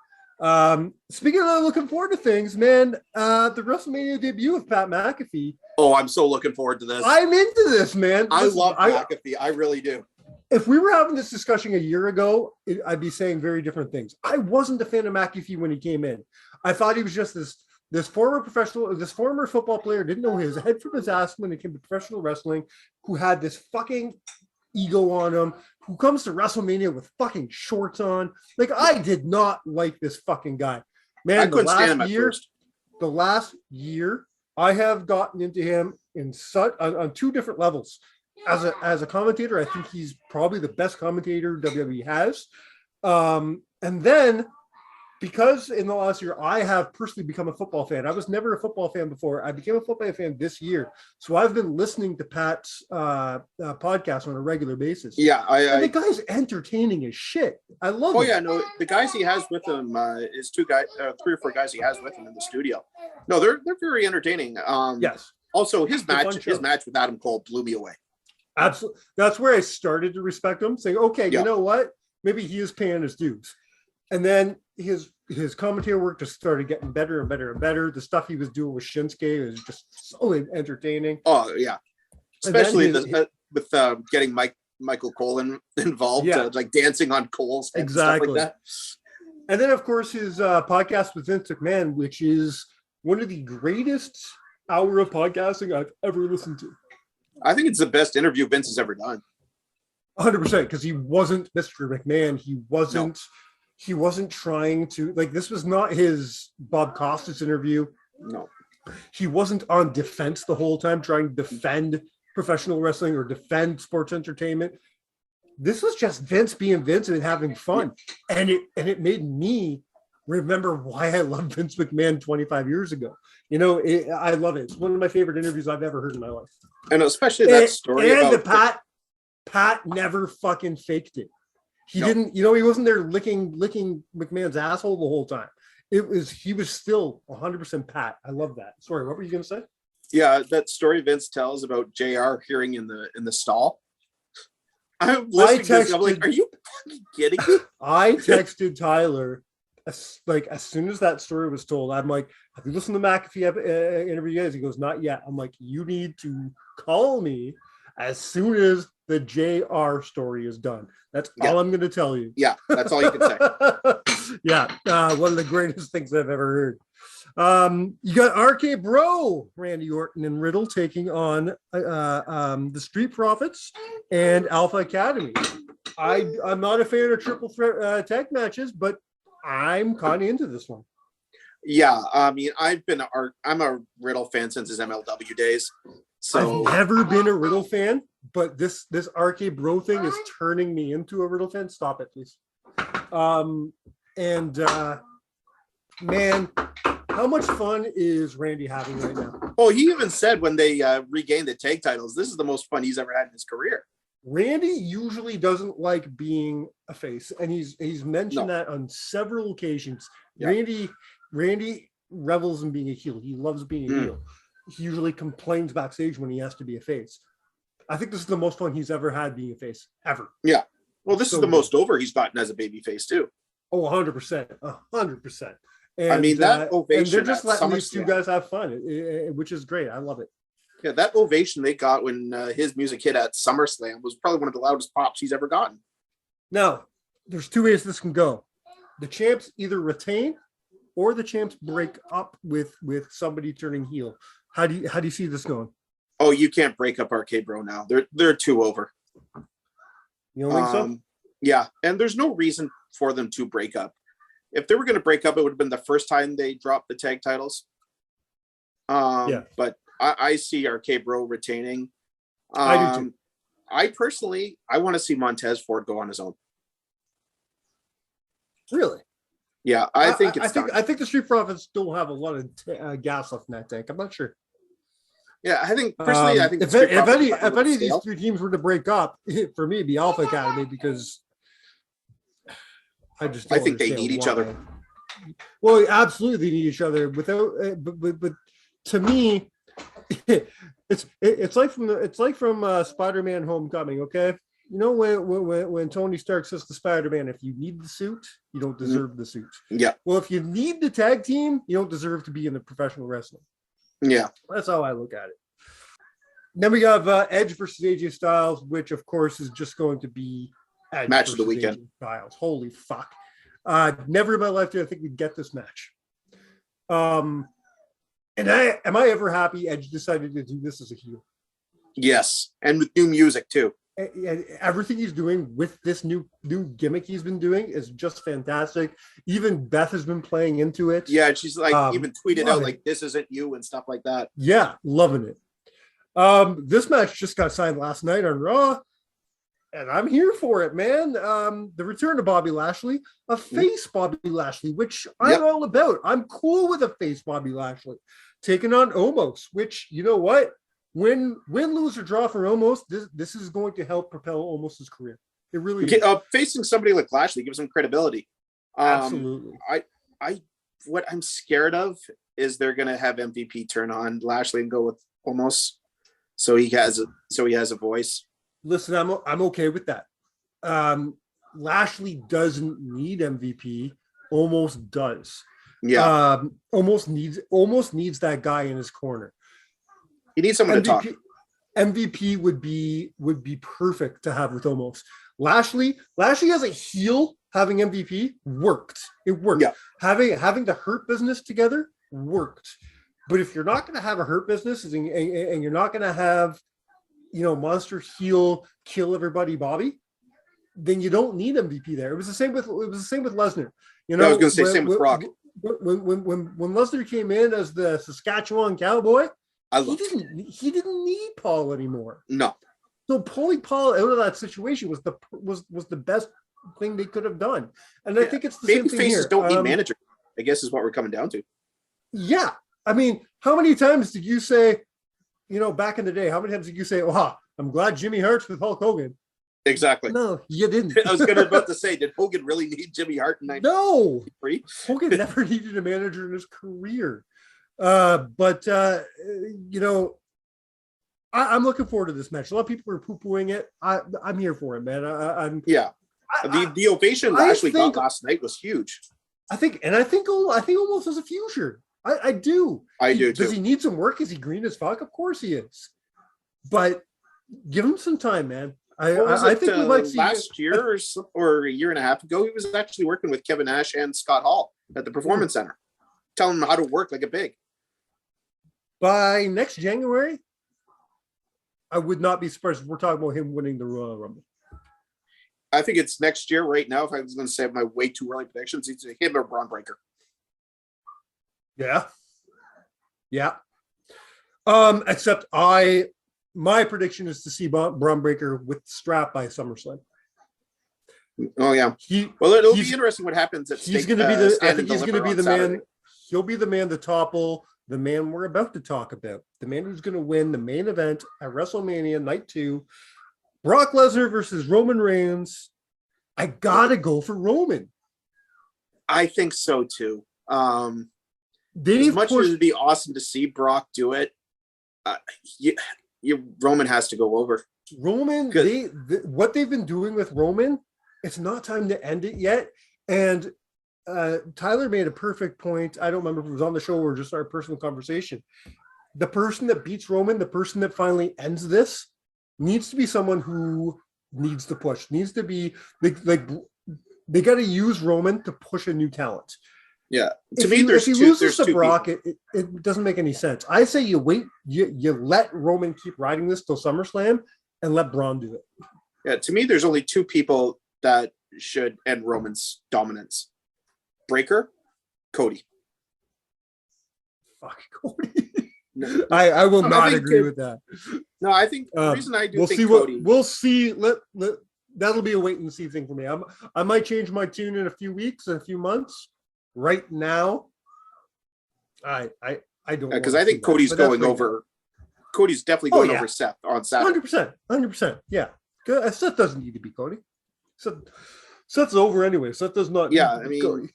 Speaking of looking forward to things, man, the WrestleMania debut of Pat McAfee. Oh, I'm so looking forward to this. I'm into this, man. I love McAfee. I really do. If we were having this discussion a year ago, I'd be saying very different things. I wasn't a fan of McAfee when he came in. I thought he was just this former football player, didn't know his head from his ass when it came to professional wrestling, who had this fucking ego on him, who comes to WrestleMania with fucking shorts on. Like, I did not like this fucking guy. Man, I couldn't stand him at first. The last year, I have gotten into him on 2 different levels. As a commentator, I think he's probably the best commentator WWE has. And then, because in the last year, I have personally become a football fan. I was never a football fan before. I became a football fan this year. So I've been listening to Pat's podcast on a regular basis. Yeah. The guy's entertaining as shit. I love him. Oh, yeah. No, the guys he has with him is 3 or 4 guys he has with him in the studio. No, they're very entertaining. Yes. Also, his match with Adam Cole blew me away. Absolutely. That's where I started to respect him, saying, okay, you know what? Maybe he is paying his dues. And then his commentary work just started getting better and better and better. The stuff he was doing with Shinsuke was just so entertaining. Oh, yeah. Especially with getting Michael Cole involved, like dancing on Cole's head. Exactly. And stuff like that. And then, of course, his podcast with Vince McMahon, which is one of the greatest hour of podcasting I've ever listened to. I think it's the best interview Vince has ever done. 100%, because he wasn't Mr. McMahon. He wasn't trying to, like, this was not his Bob Costas interview. No. He wasn't on defense the whole time trying to defend professional wrestling or defend sports entertainment. This was just Vince being Vince and having fun. And it made me remember why I loved Vince McMahon 25 years ago. I love it. It's one of my favorite interviews I've ever heard in my life. And especially that story about Pat never fucking faked it. He didn't, he wasn't there licking McMahon's asshole the whole time. he was still 100% Pat. I love that. Sorry, what were you gonna say? Yeah, that story Vince tells about JR hearing in the stall. I'm listening to this, I'm like, are you fucking kidding me? I texted Tyler as soon as that story was told. I'm like, have you listened to the McAfee interview yet? He goes, not yet. I'm like, you need to call me as soon as the JR story is done. That's all I'm going to tell you. Yeah, that's all you can say. Yeah, one of the greatest things I've ever heard. You got RK Bro, Randy Orton and Riddle taking on the Street Profits and Alpha Academy. I'm not a fan of triple threat tag matches, but I'm kind of into this one. Yeah, I mean, I'm a Riddle fan since his MLW days. So I've never been a Riddle fan, but this RK Bro thing is turning me into a Riddle fan. Stop it, please. Man, how much fun is Randy having right now? Oh, he even said when they regained the tag titles, this is the most fun he's ever had in his career. Randy usually doesn't like being a face, and he's mentioned that on several occasions. Yeah. Randy revels in being a heel. He loves being a heel. He usually complains backstage when he has to be a face. I think this is the most fun he's ever had being a face, ever. Yeah. Well, this is the most over he's gotten as a baby face, too. Oh, 100%. 100%. And, I mean, that ovation. And they're just letting these two guys have fun, which is great. I love it. Yeah, that ovation they got when his music hit at SummerSlam was probably one of the loudest pops he's ever gotten. Now, there's two ways this can go. The champs either retain or the champs break up with somebody turning heel. How do you see this going? Oh, you can't break up RK Bro now. They're too over. You don't think so? Yeah, and there's no reason for them to break up. If they were going to break up, it would have been the first time they dropped the tag titles. But I see RK Bro retaining. I do too. I personally, I want to see Montez Ford go on his own. Really? Yeah, I think I think the Street Profits still have a lot of gas left in that tank. I'm not sure. Yeah, I think personally, I think if any of these three teams were to break up, for me, it'd be Alpha Academy, because I think they need each other. Well, absolutely need each other. Without, but to me, it's like from Spider-Man: Homecoming. Okay, you know when Tony Stark says to Spider-Man, "If you need the suit, you don't deserve the suit." Yeah. Well, if you need the tag team, you don't deserve to be in the professional wrestling. Yeah, that's how I look at it. Then we have Edge versus AJ Styles, which of course is just going to be Edge match of the weekend. AJ Styles. Holy fuck! Never in my life did I think we'd get this match. And am I ever happy Edge decided to do this as a heel? Yes, and with new music too. And everything he's doing with this new gimmick he's been doing is just fantastic. Even Beth has been playing into it. Yeah, she's like even tweeted out like, "This isn't you" and stuff like that. Yeah, loving it. This match just got signed last night on Raw, and I'm here for it, man. The return of Bobby Lashley, a face Bobby Lashley, which I'm all about. I'm cool with a face Bobby Lashley taking on Omos, which, you know what? Win, lose, or draw for Omos, this is going to help propel Omos's career. It really is. Facing somebody like Lashley gives him credibility. Absolutely. What I'm scared of is they're going to have MVP turn on Lashley and go with Omos, so he has a voice. Listen, I'm okay with that. Lashley doesn't need MVP. Omos does. Yeah. Omos needs that guy in his corner. He needs someone to talk. MVP would be perfect to have with Omos. Lashley as a heel having MVP worked. It worked. Yeah. Having the Hurt Business together worked. But if you're not going to have a Hurt Business and you're not going to have, monster heel kill everybody Bobby, then you don't need MVP there. It was the same with Lesnar. I was going to say same with Brock. When Lesnar came in as the Saskatchewan Cowboy, he didn't need Paul anymore. No. So pulling Paul out of that situation was the best thing they could have done. And I think it's the same thing here. Faces don't need manager, I guess, is what we're coming down to. Yeah. I mean, how many times did you say, back in the day, how many times did you say, "Oh, I'm glad Jimmy Hart's with Hulk Hogan"? Exactly. No, you didn't. I was about to say, did Hogan really need Jimmy Hart in 1993? No, Hogan never needed a manager in his career. But you know, I'm looking forward to this match. A lot of people are poo-pooing it. I'm here for it, man. The ovation Lashley got last night was huge. I think almost as a future. I do. I do too. Does he need some work? Is he green as fuck? Of course he is. But give him some time, man. I think we might see last year or a year and a half ago, he was actually working with Kevin Nash and Scott Hall at the Performance Center, telling them how to work like a pig. By next January, I would not be surprised if we're talking about him winning the Royal Rumble. I think it's next year right now. If I was going to say my way too early predictions, it's him or Braun Breaker. Yeah. Except my prediction is to see Braun Breaker with strap by SummerSlam. Oh yeah. It'll be interesting what happens at he's going to be the. I think he's going to be the man. He'll be the man to topple the man we're about to talk about. The man who's going to win the main event at WrestleMania Night 2. Brock Lesnar versus Roman Reigns. I gotta go for Roman. I think so too. As much as it'd be awesome to see Brock do it, Roman has to go over. Roman, what they've been doing with Roman, it's not time to end it yet. And Tyler made a perfect point. I don't remember if it was on the show or just our personal conversation. The person that beats Roman, the person that finally ends this, needs to be someone who needs to push. Needs to be like they got to use Roman to push a new talent. Yeah. If he loses to Brock, it doesn't make any sense. I say you wait, you let Roman keep riding this till SummerSlam and let Braun do it. Yeah, to me, there's only two people that should end Roman's dominance. Breaker, Cody. Fuck Cody. No. I will not agree with that. No, I think the reason I do we'll think see Cody. We'll see. That'll be a wait and see thing for me. I might change my tune in a few weeks, in a few months. Right now, I don't, because I think Cody's going over. Cody's definitely going over Seth on Saturday. 100%. Yeah, Seth doesn't need to be Cody. Seth's over anyway. Seth does not. Yeah, Cody.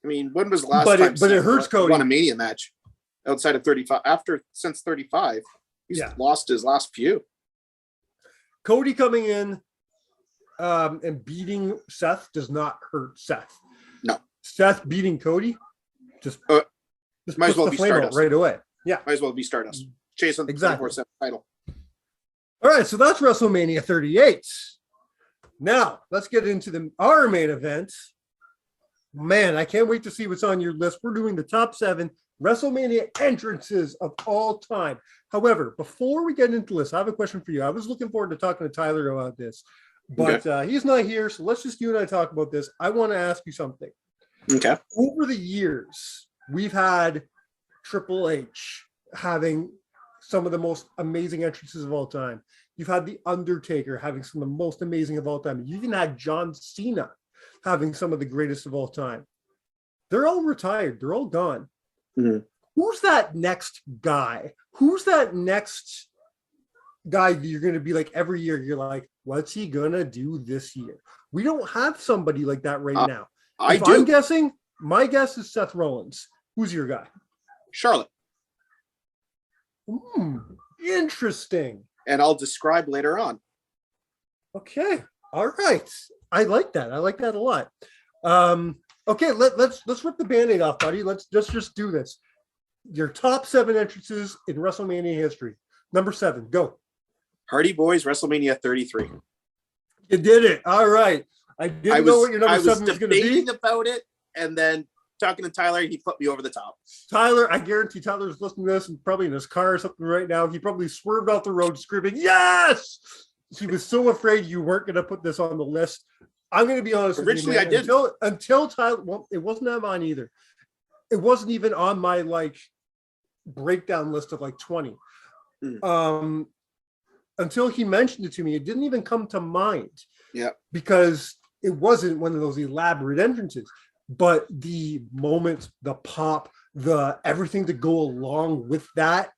I mean, when was the last time? But it hurts Cody. Won a Mania match outside of 35. Since 35, he's lost his last few. Cody coming in and beating Seth does not hurt Seth. No. Seth beating Cody just might as well be Stardust right away. Yeah, might as well be Stardust. Chasing the 24/7 title. All right, so that's WrestleMania 38. Now let's get into our main event. Man, I can't wait to see what's on your list. We're doing the top 7 WrestleMania entrances of all time. However, before we get into this, I have a question for you. I was looking forward to talking to Tyler about this, but he's not here, so let's just you and I talk about this. I want to ask you something. Okay. Over the years, we've had Triple H having some of the most amazing entrances of all time. You've had The Undertaker having some of the most amazing of all time. You even had John Cena having some of the greatest of all time. They're all retired. They're all gone. Mm-hmm. Who's that next guy? Who's that next guy that you're going to be like every year? You're like, what's he going to do this year? We don't have somebody like that right now. I'm guessing, my guess is Seth Rollins. Who's your guy? Charlotte. Interesting. And I'll describe later on. Okay. All right. I like that. I like that a lot. Okay, let's rip the Band-Aid off, buddy. Let's just do this. Your top 7 entrances in WrestleMania history. Number 7, go. Hardy Boys, WrestleMania 33. You did it. All right. I didn't know what your number 7 was going to be. Debating about it, and then talking to Tyler, he put me over the top. Tyler, I guarantee Tyler's listening to this and probably in his car or something right now. He probably swerved off the road screaming, yes! He was so afraid you weren't going to put this on the list. I'm going to be honest with you, man. I did. Until Tyler, well, it wasn't on mine either. It wasn't even on my breakdown list of 20. Until he mentioned it to me, it didn't even come to mind. Yeah. Because it wasn't one of those elaborate entrances, but the moments, the pop, the everything to go along with that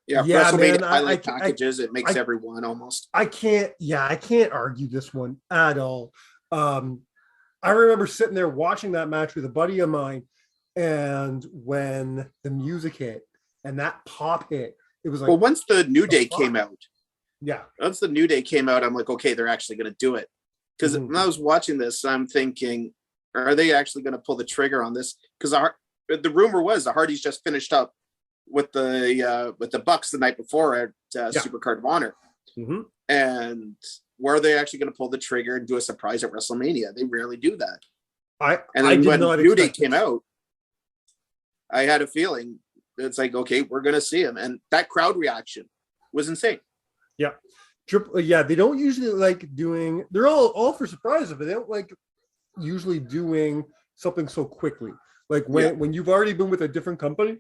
Yeah, Yeah, WrestleMania man, highlight packages, it makes I- everyone almost. I can't argue this one at all. I remember sitting there watching that match with a buddy of mine, and when the music hit and that pop hit, it was like, Well, once the New Day fuck? came out, yeah, I'm like, okay, they're actually going to do it. Because Mhm. when I was watching this, I'm thinking, are they actually going to pull the trigger on this? Because the rumor was the Hardys just finished up with the Bucks the night before at Supercard of Honor, Mhm. and were they actually going to pull the trigger and do a surprise at WrestleMania? They rarely do that. And I then did when not New Day expect came this. out, I had a feeling it's like, okay, we're going to see him, and that crowd reaction was insane. Yeah. Yeah, they don't usually like doing, they're all for surprise, but they don't like usually doing something so quickly. Like when you've already been with a different company,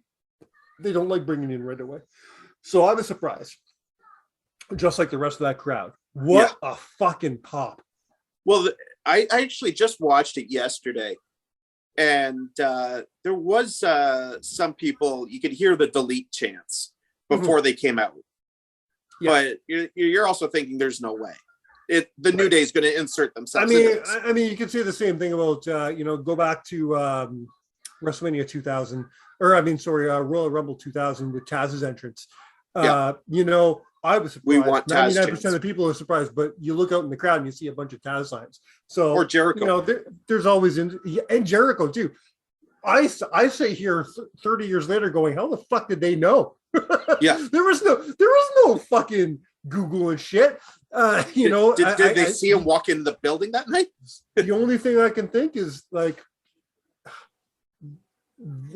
they don't like bringing in right away. So I was surprised, just like the rest of that crowd. What a fucking pop. Well, I actually just watched it yesterday, and there was some people, you could hear the delete chants before they came out. Yeah. But you're also thinking there's no way. The New Day is going to insert themselves. I mean, you can say the same thing about go back to WrestleMania 2000, or Royal Rumble 2000 with Taz's entrance. I was surprised. We want Taz 99% of the people are surprised, but you look out in the crowd and you see a bunch of Taz signs. So, or Jericho. There's always and Jericho too. I say here 30 years later, going, how the fuck did they know? Yeah, there was no fucking Google and shit. Did they see him walk in the building that night? The only thing I can think is like,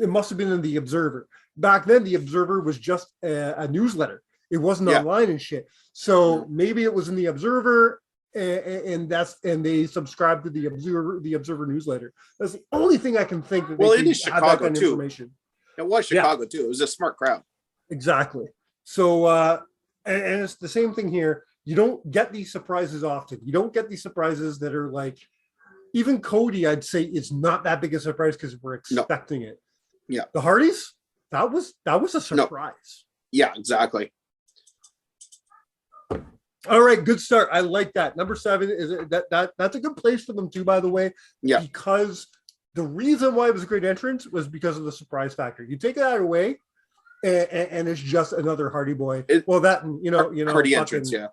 it must have been in the Observer. Back then, the Observer was just a newsletter. It wasn't online and shit. So maybe it was in the Observer, and they subscribed to the Observer newsletter. That's the only thing I can think. That it is Chicago too. Information. It was Chicago too. It was a smart crowd. Exactly. So, and it's the same thing here. You don't get these surprises often. You don't get these surprises that are like, even Cody, I'd say it's not that big a surprise because we're expecting it. Yeah. The Hardys, that was a surprise. No. Yeah, exactly. All right, good start. I like that. Number 7 is that's a good place for them too, by the way. Yeah. Because the reason why it was a great entrance was because of the surprise factor. You take that away, and it's just another Hardy boy. Hardy entrance, yeah.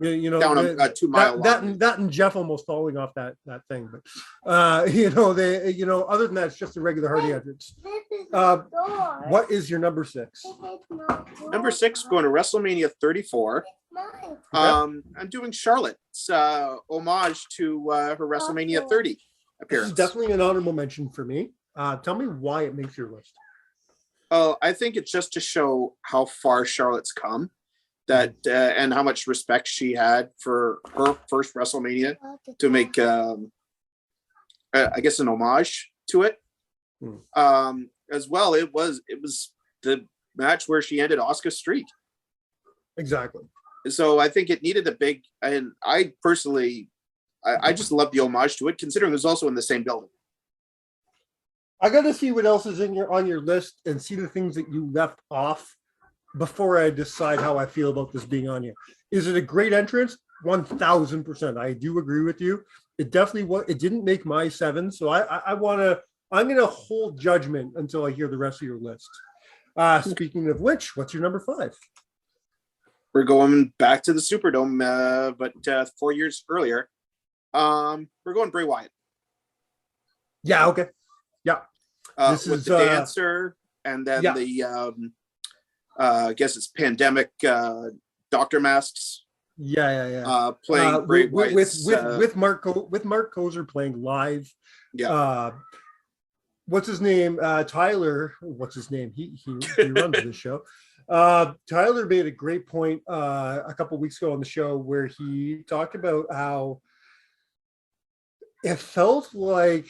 Down a 2 mile line. That and Jeff almost falling off that thing, but other than that, it's just a regular Hardy entrance. What is your number 6? Number 6, going to WrestleMania 34. I'm doing Charlotte's homage to her WrestleMania 30 appearance. This is definitely an honorable mention for me. Tell me why it makes your list. I think it's just to show how far Charlotte's come, and how much respect she had for her first WrestleMania to make, I guess, an homage to it. As well, it was the match where she ended Asuka's streak. Exactly. So I think it needed a big, and I personally, I just love the homage to it, considering it was also in the same building. I got to see what else is on your list and see the things that you left off before I decide how I feel about this being on here. Is it a great entrance? 1000%. I do agree with you. It definitely was. It didn't make my 7, so I'm going to hold judgment until I hear the rest of your list. Speaking of which, what's your number 5? We're going back to the Superdome, but 4 years earlier. We're going Bray Wyatt. Yeah. Okay. Yeah. This is the dancer, and then the I guess it's pandemic doctor masks. Yeah. Playing Bray Wyatt with Mark Kozer playing live. Yeah. What's his name? Tyler. What's his name? He runs this show. Tyler made a great point a couple weeks ago on the show where he talked about how it felt like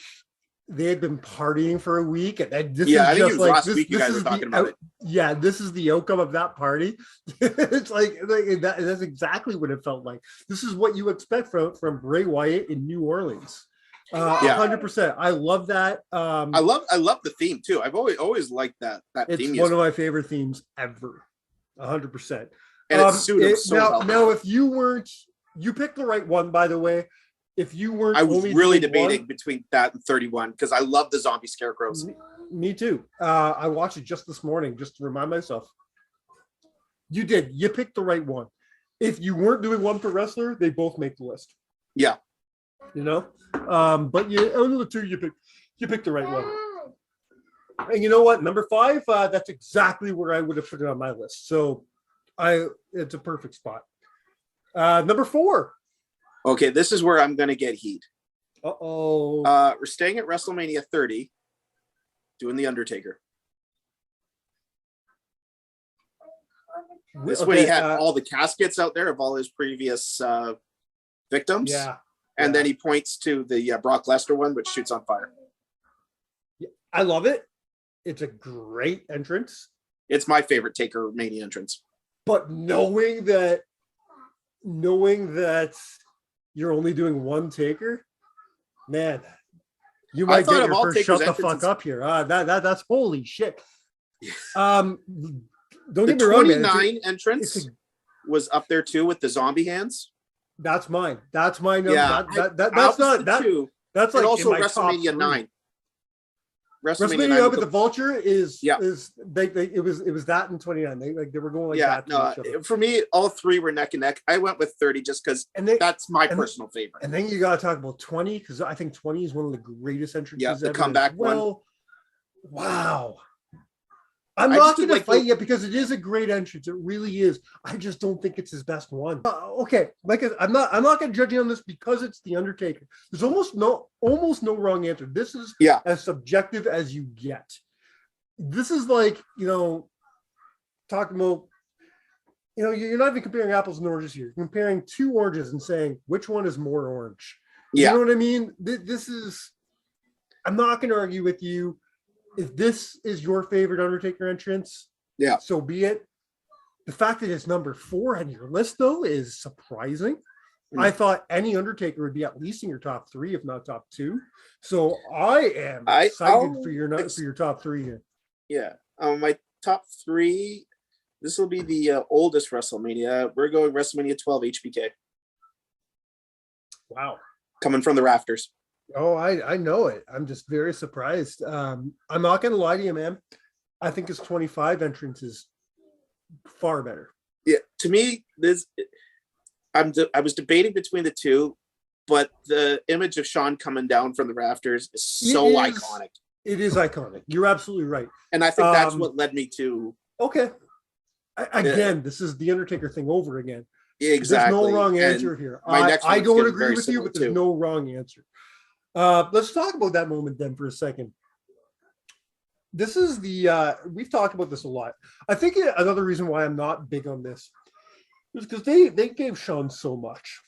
they had been partying for a week, and this is I think just it was like last this, week you this guys is were talking the about it. Yeah, this is the outcome of that party. It's like that's exactly what it felt like. This is what you expect from Bray Wyatt in New Orleans. 100%. I love that. I love the theme too. I've always liked that it's theme. It's one of my favorite themes ever. 100%. And it suited him so well. Now, if you picked the right one, by the way. If you weren't, I was only really doing debating between that and 31 because I love the zombie scarecrows. Me too. I watched it just this morning just to remind myself. You did. You picked the right one. If you weren't doing one per wrestler, they both make the list. Yeah. You know? But out of the two, you picked the right one. And you know what? Number 5, that's exactly where I would have put it on my list. So it's a perfect spot. Number 4. Okay, this is where I'm going to get heat. Uh-oh. We're staying at WrestleMania 30, doing The Undertaker. This way he had all the caskets out there of all his previous victims. Yeah. And then he points to the Brock Lesnar one, which shoots on fire. I love it. It's a great entrance. It's my favorite Taker Mania entrance. But knowing that you're only doing one Taker, man, you might get your first shut the fuck up here. That's holy shit. Don't get me wrong. 29 entrance was up there too with the zombie hands. That's mine. That's my number. Yeah, that's not that. Two. That's like and also in my WrestleMania 9. WrestleMania with the Vulture is they it was that in 29. They were going like that. No, for me, all 3 were neck and neck. I went with 30 just because that's my personal favorite. And then you got to talk about 20 because I think 20 is one of the greatest entrances. Yeah, the comeback one. Wow. I'm not going to fight yet because it is a great entrance. It really is. I just don't think it's his best one. Okay, like I'm not going to judge you on this because it's the Undertaker. There's almost no wrong answer. This is as subjective as you get. This is like, talking about, you're not even comparing apples and oranges here. You're comparing 2 oranges and saying which one is more orange. Yeah. You know what I mean? This is. I'm not going to argue with you. If this is your favorite Undertaker entrance, so be it. The fact that it's number 4 on your list, though, is surprising. I thought any Undertaker would be at least in your top 3, if not top 2. So I am excited for your top 3 here. Yeah, my top 3. This will be the oldest WrestleMania. We're going WrestleMania 12 HBK. Wow, coming from the rafters. Oh, I know it. I'm just very surprised. I'm not going to lie to you, man. I think his 25 entrance is far better. Yeah, to me, I was debating between the 2, but the image of Shawn coming down from the rafters is so iconic. It is iconic. You're absolutely right. And I think that's what led me to. Okay. Again, this is the Undertaker thing over again. Exactly. There's no wrong answer here. I don't agree with you, but there's no wrong answer. Let's talk about that moment then for a second. This is we've talked about this a lot. I think another reason why I'm not big on this is because they gave Shawn so much.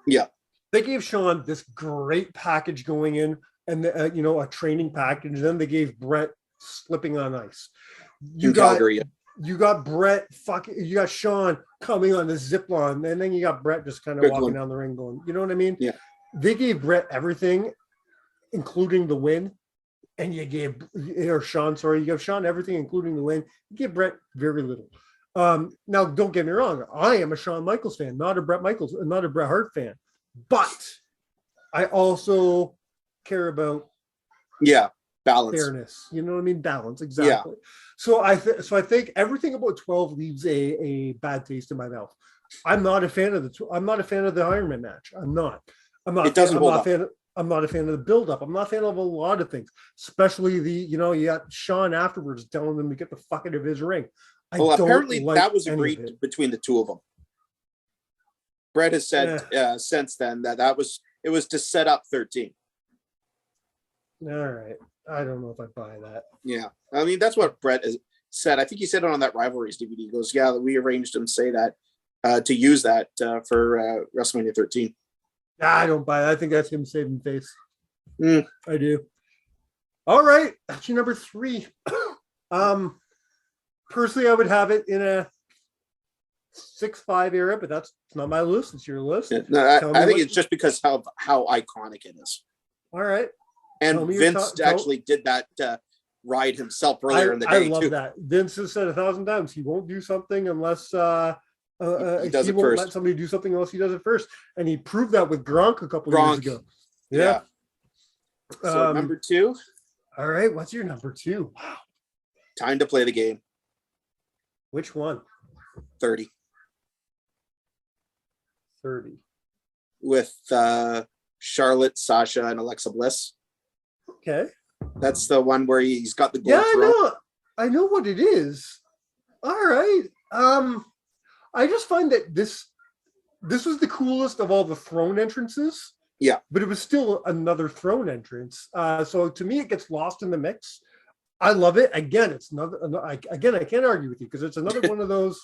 Yeah. They gave Shawn this great package going in and, a training package. And then they gave Brett slipping on ice. You got Brett you got Shawn coming on the zip line. And then you got Brett just kind of walking down the ring going, you know what I mean? Yeah. They gave Brett everything, including the win. And you gave Shawn everything, including the win. You give Brett very little. Now, don't get me wrong. I am a Shawn Michaels fan, not a Bret Hart fan. But I also care about balance, fairness. You know what I mean? Balance, exactly. Yeah. So I think everything about 12 leaves a bad taste in my mouth. I'm not a fan of the Iron Man match. I'm not. It doesn't hold up. I'm not a fan of the build-up. I'm not a fan of a lot of things, especially you got Shawn afterwards telling them to get the fuck out of his ring. Apparently that was agreed between the two of them. Brett has said since then that it was to set up 13. All right. I don't know if I buy that. Yeah. I mean, that's what Brett has said. I think he said it on that Rivalries DVD. He goes, we arranged him to say that, to use that for WrestleMania 13. I don't buy it. I think that's him saving face. I do. All right. That's your number 3. Personally, I would have it in a 6-5 era, but that's not my list. It's your list. Yeah, no, I think it's just because of how iconic it is. All right. And Vince actually did that ride himself earlier in the I day love too. that. Vince has said 1,000 times he won't do something unless He does he it won't first. let somebody do something unless he does it first. And he proved that with Gronk a couple Gronk. years ago. Yeah. So Um, number 2, all right, what's your number 2? Wow. time to play the game. Which one? 30 30. with Charlotte, Sasha, and Alexa Bliss. Okay. That's the one where he's got the Yeah, gold throne. I know what it is. All right. I just find that this was the coolest of all the throne entrances. Yeah. But it was still another throne entrance. So to me, it gets lost in the mix. I love it. Again, it's another. I can't argue with you because it's another one of those.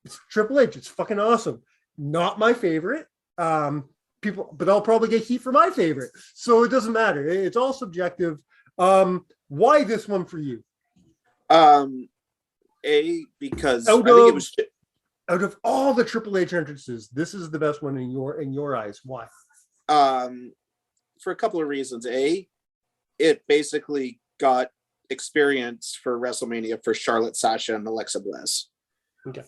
It's Triple H. It's fucking awesome. Not my favorite. But I'll probably get heat for my favorite. So it doesn't matter. It's all subjective. Why this one for you? Because Out I think it of- was Out of all the Triple H entrances, this is the best one in your eyes. Why? for a couple of reasons. It basically got experience for WrestleMania for Charlotte, Sasha, and Alexa Bliss. Okay.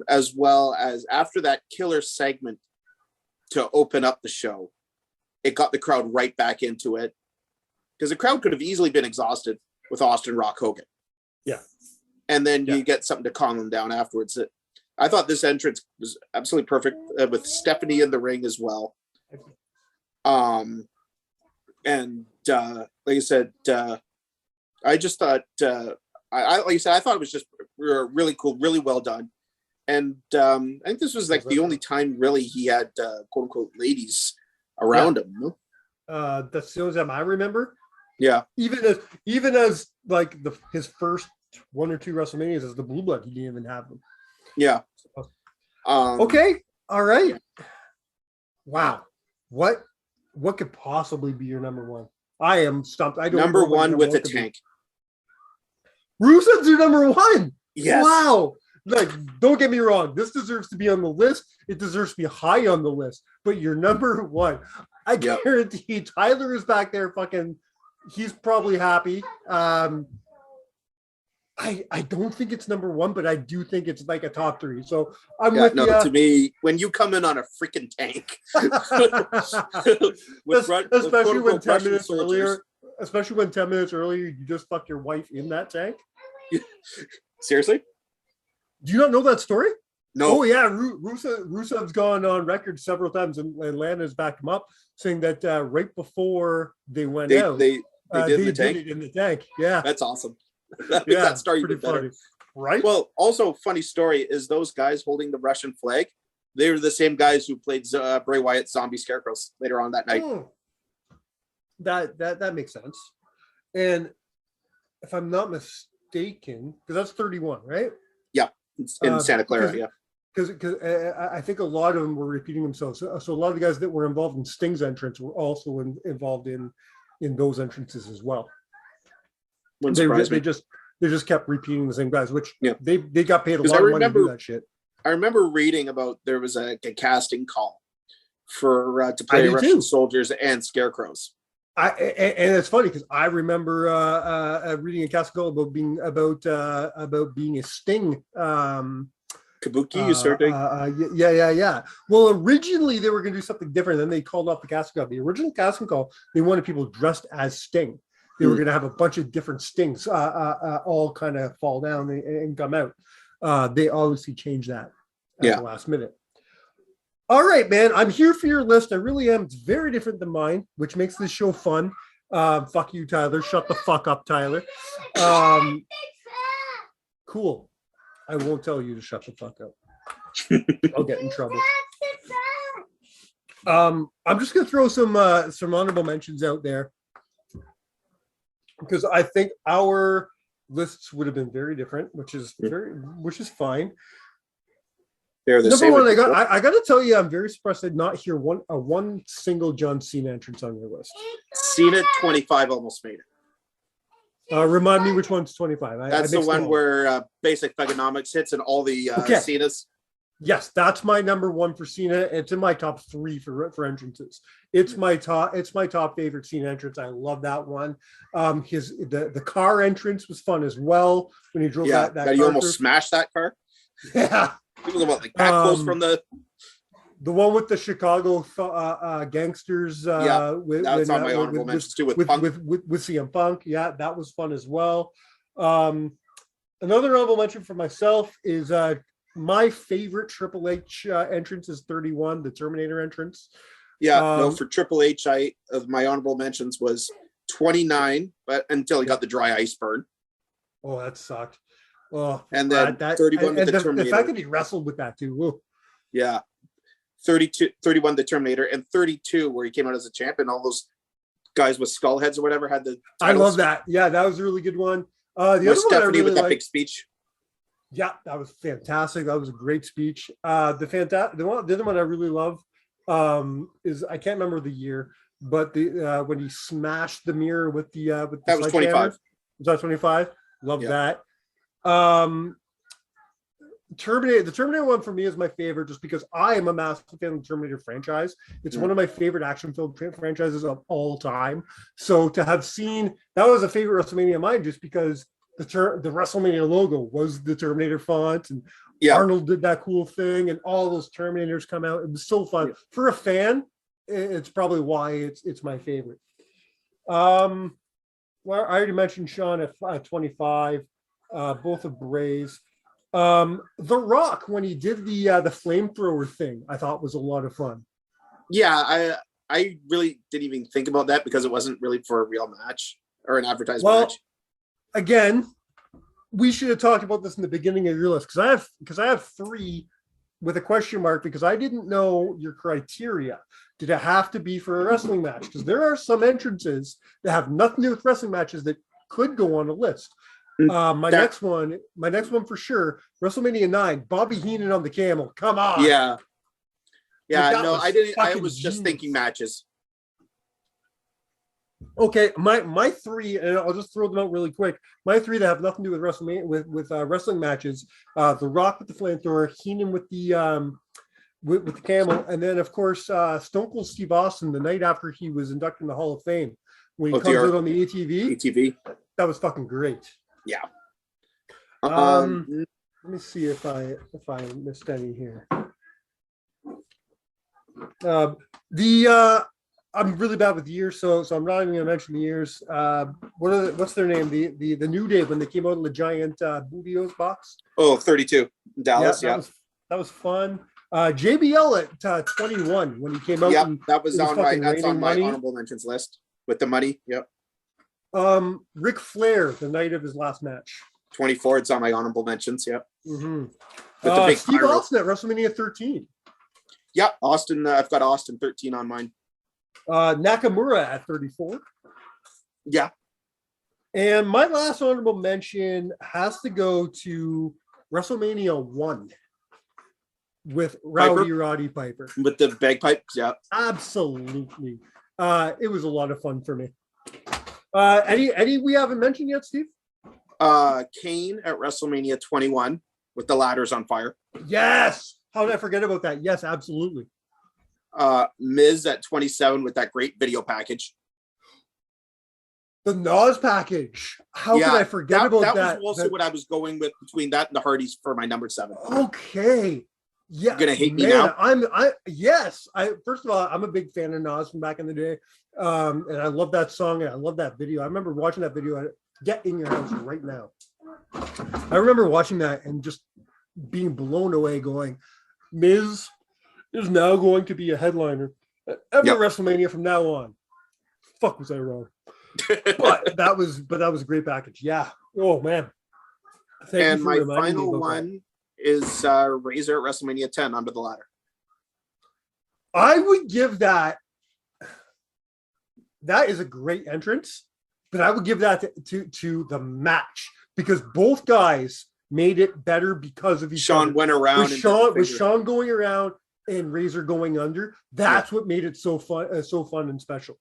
As well as after that killer segment to open up the show, it got the crowd right back into it, because the crowd could have easily been exhausted with Austin Rock Hogan. Yeah. And then you get something to calm them down afterwards. I thought this entrance was absolutely perfect, with Stephanie in the ring as well. And like I said, I just thought, like you said, I thought it was just really cool, really well done. And I think this was like the only time really he had quote unquote ladies around him. No? That's the only time I remember. Yeah. Even as like his first one or two WrestleManias as the Blue Blood, he didn't even have them. Yeah. Okay. All right. Wow. What could possibly be your number one? I am stumped. I don't number know what one your with a could be. tank. Rusev's your number one. Yes. Wow. Like, don't get me wrong. This deserves to be on the list. It deserves to be high on the list. But you're number one. I guarantee Tyler is back there fucking. He's probably happy. I don't think it's number one, but I do think it's like a top three. So I'm with you. To me, when you come in on a freaking tank, especially when 10 minutes earlier, you just fuck your wife in that tank. Seriously? Do you not know that story? No. Oh yeah, Rusev's gone on record several times, and Lana's backed him up, saying that right before they went out, they did it in the tank. Yeah, that's awesome. That story pretty better. funny, right? Well, also funny story is those guys holding the Russian flag. They were the same guys who played Bray Wyatt's zombie scarecrows later on that night. That makes sense. And if I'm not mistaken, because that's 31, right? Yeah, it's in Santa Clara. Yeah, because I think a lot of them were repeating themselves. So a lot of the guys that were involved in Sting's entrance were also involved in those entrances as well. They just kept repeating the same guys, which they got paid a lot of money to do that shit. I remember reading about there was a casting call for to play Russian soldiers and scarecrows. And it's funny because I remember reading a casting call about being a Sting Kabuki sort of. Yeah. Well, originally they were going to do something different. Then they called off the casting call. The original casting call, they wanted people dressed as Sting. They were going to have a bunch of different Stings all kind of fall down and come out. They obviously changed that at the last minute. All right, man. I'm here for your list. I really am. It's very different than mine, which makes this show fun. Fuck you, Tyler. Shut the fuck up, Tyler. Cool. I won't tell you to shut the fuck up. I'll get in trouble. I'm just gonna throw some honorable mentions out there, because I think our lists would have been very different, which is fine. They're the number same. One, I got to tell you, I'm very surprised I did not hear one single John Cena entrance on your list. Cena 25 almost made it. Remind me which one's 25. That's the one where Basic Thugonomics hits and all the Cenas. Yes, that's my number one for Cena. It's in my top 3 for entrances. It's my top favorite Cena entrance. I love that one. The car entrance was fun as well when he drove that you car almost through. smashed that car. Yeah, It was about like that close from the one with the Chicago gangsters. that's on my honorable mentions too with Punk. with CM Punk. Yeah, that was fun as well. Another honorable mention for myself is my favorite Triple H entrance is 31, the Terminator entrance. For Triple H, my honorable mentions was 29, but until he got the dry ice burn. Oh, that sucked. Oh, and then 31 with the Terminator. The fact that he wrestled with that too. Whoa. Yeah. 31 the Terminator, and 32 where he came out as a champ, and all those guys with skull heads or whatever had the titles. I love that. Yeah, that was a really good one. The other Stephanie one I really with that liked, big speech. Yeah, that was fantastic. That was a great speech. The other one I really love is, I can't remember the year, but when he smashed the mirror with the that was 25. Was that 25? Love that. The Terminator one for me is my favorite, just because I am a massive fan of the Terminator franchise. It's one of my favorite action film franchises of all time. So to have seen that was a favorite WrestleMania of mine, just because the WrestleMania logo was the Terminator font, and Arnold did that cool thing, and all those Terminators come out. It was so fun for a fan. It's probably why it's my favorite. Well, I already mentioned Sean at 25. Both of Bray's. The Rock, when he did the flamethrower thing, I thought was a lot of fun. Yeah, I really didn't even think about that because it wasn't really for a real match or an advertised match. Again, we should have talked about this in the beginning of your list, because I have 3 with a question mark, because I didn't know your criteria. Did it have to be for a wrestling match? Because there are some entrances that have nothing to do with wrestling matches that could go on a list. My next one for sure, WrestleMania 9, Bobby Heenan on the camel. Come on. Yeah. No, I didn't. I was just thinking matches. Okay, my 3, and I'll just throw them out really quick. My 3 that have nothing to do with WrestleMania with wrestling matches: The Rock with the flamethrower, Heenan with the camel, and then of course Stone Cold Steve Austin the night after he was inducted in the Hall of Fame when he comes out on the ATV. That was fucking great. Yeah. Let me see if I missed any here. I'm really bad with years, so I'm not even going to mention the years. What's their name? The New Day, when they came out in the giant Boobios box. Oh, 32 Dallas. Yeah, that was fun. JBL at 21 when he came out. Yeah, that was on my honorable mentions list with the money. Yep. Ric Flair the night of his last match. 24. It's on my honorable mentions. Yep. Mm-hmm. Steve Austin at WrestleMania 13. Yeah, Austin. I've got Austin 13 on mine. Nakamura at 34. Yeah. And my last honorable mention has to go to WrestleMania 1 with Roddy Piper. With the bagpipes, yeah. Absolutely. It was a lot of fun for me. Any we haven't mentioned yet, Steve? Kane at WrestleMania 21 with the ladders on fire. Yes. How did I forget about that? Yes, absolutely. Miz at 27 with that great video package. The Nas package. How could I forget about that? That was also what I was going with between that and the Hardys for my number 7. Okay. Yeah. You're gonna hate me now. Yes. First of all, I'm a big fan of Nas from back in the day. And I love that song and I love that video. I remember watching that video. Get in your house right now. I remember watching that and just being blown away, going, Miz is now going to be a headliner at every WrestleMania from now on. Fuck, was I wrong? but that was a great package. Yeah. Oh man. And my final one is Razor at WrestleMania 10 under the ladder. I would give that. That is a great entrance, but I would give that to the match, because both guys made it better because of each other. Went around with Sean going around and Razor going under. That's what made it so fun and special.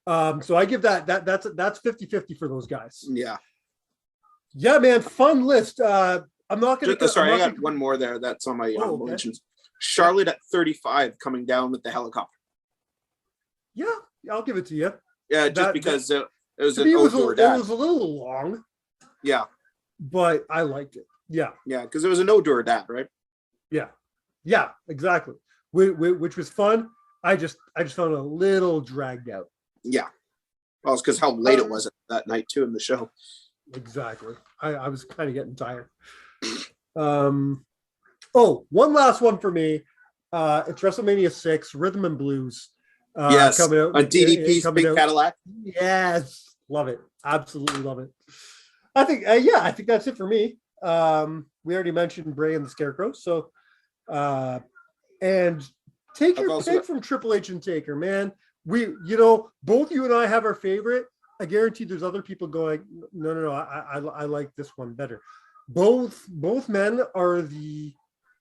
So I give that's 50-50 for those guys. Yeah. Yeah, man, fun list. I'm not going to. Sorry, I got one more there. That's on my honorable mentions. Charlotte at 35 coming down with the helicopter. Yeah, I'll give it to you. Yeah, just because it was to an me, it was ode to her dad. It was a little long. Yeah. But I liked it. Yeah. Yeah, because it was an ode to her dad, right? Yeah. Yeah, exactly. Which was fun. I just found it a little dragged out. Yeah. Well, it's because how late it was that night too in the show. Exactly. I was kind of getting tired. Oh, one last one for me. It's WrestleMania 6, Rhythm and Blues. Yes, coming out on DDP's Big Cadillac. Yes, love it. Absolutely love it. I think, I think that's it for me. We already mentioned Bray and the Scarecrow. So, and take your pick from Triple H and Taker, man. Both you and I have our favorite. I guarantee there's other people going, no, I like this one better. Both men are the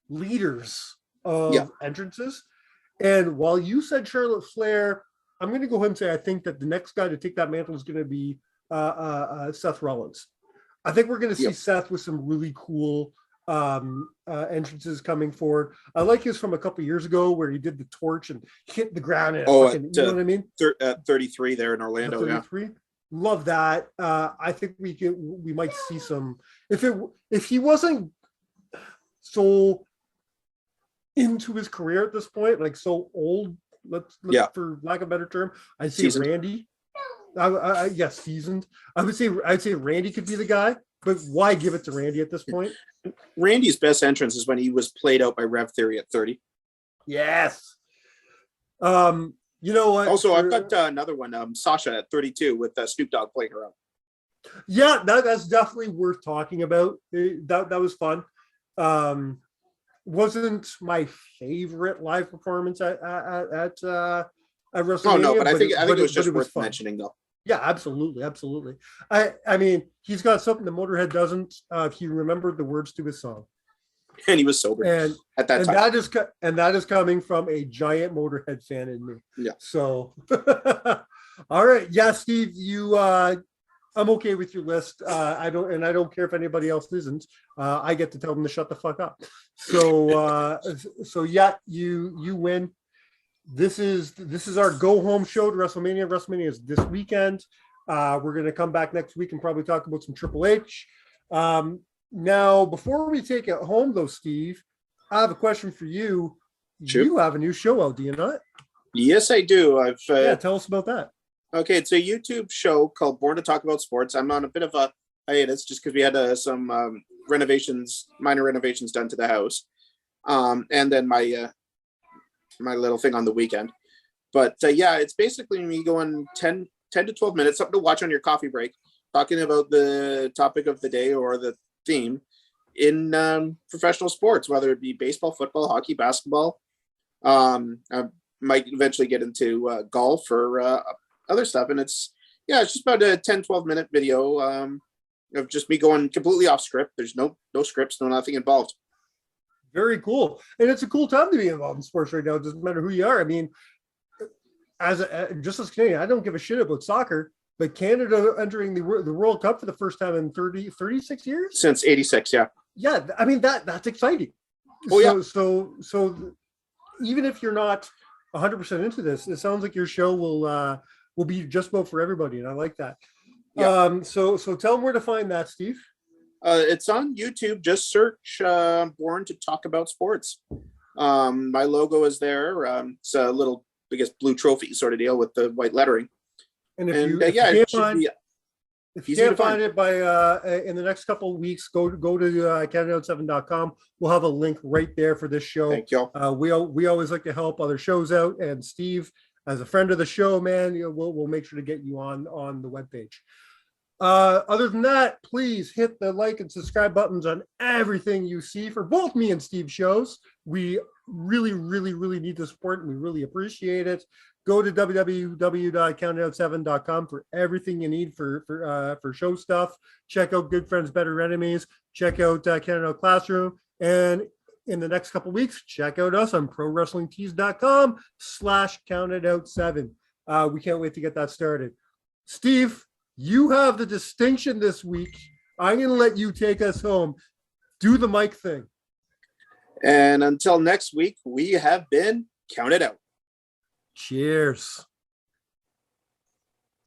leaders of entrances. And while you said Charlotte Flair, I'm going to go ahead and say I think that the next guy to take that mantle is going to be Seth Rollins. I think we're going to see Seth with some really cool entrances coming forward. I like his from a couple years ago where he did the torch and hit the ground. And you know what I mean? 33 there in Orlando. 33. Yeah. Love that. I think we might see some. If he wasn't so into his career at this point, like so old, let's for lack of a better term, I'd say seasoned. Randy. Yes, seasoned. I'd say Randy could be the guy, but why give it to Randy at this point? Randy's best entrance is when he was played out by Rev Theory at 30. Yes. You know what? Also, I've got another one, Sasha at 32 with Snoop Dogg playing her out. Yeah, that's definitely worth talking about. That was fun. Wasn't my favorite live performance at WrestleMania. Oh no, but I think it was just worth mentioning though. Yeah, absolutely. I mean, he's got something the Motorhead doesn't. If you remember the words to his song, and he was sober at that time. That is coming from a giant Motorhead fan in me. Yeah. So, all right, yeah, Steve, I'm okay with your list. I don't care if anybody else isn't. I get to tell them to shut the fuck up. So yeah, you win. This is our go home show to WrestleMania. WrestleMania is this weekend. We're going to come back next week and probably talk about some Triple H. Now, before we take it home, though, Steve, I have a question for you. Sure. You have a new show out, do you not? Yes, I do. Tell us about that. Okay, it's a YouTube show called Born to Talk About Sports. I'm on a bit of a hiatus just because we had some minor renovations done to the house, and then my little thing on the weekend. But it's basically me going 10 to 12 minutes, something to watch on your coffee break, talking about the topic of the day or the theme in professional sports, whether it be baseball, football, hockey, basketball. I might eventually get into golf or other stuff. And it's just about a 10-12 minute video of just me going completely off script. There's no scripts, nothing involved. Very cool. And it's a cool time to be involved in sports right now. It doesn't matter who you are. I mean, just as Canadian, I don't give a shit about soccer, but Canada entering the World Cup for the first time in 36 years? Since 86, yeah. Yeah, I mean, that's exciting. Oh, So even if you're not 100% into this, it sounds like your show will be just about for everybody, and I like that. Yeah. So tell them where to find that, Steve. It's on YouTube. Just search Born to Talk About Sports. My logo is there. It's a little, I guess, blue trophy sort of deal with the white lettering. And if you can't find it by in the next couple of weeks, go to CanadaOut7.com. We'll have a link right there for this show. Thank you. We always like to help other shows out, and Steve, as a friend of the show, man, we'll make sure to get you on the webpage. Other than that, please hit the like and subscribe buttons on everything you see for both me and Steve shows. We really, really, really need the support, and we really appreciate it. Go to www.countout7.com for everything you need for show stuff. Check out Good Friends, Better Enemies. Check out Canada Classroom. And in the next couple of weeks, check out us on prowrestlingtees.com/countedout7. We can't wait to get that started. Steve, you have the distinction this week. I'm going to let you take us home. Do the mic thing. And until next week, we have been counted out. Cheers.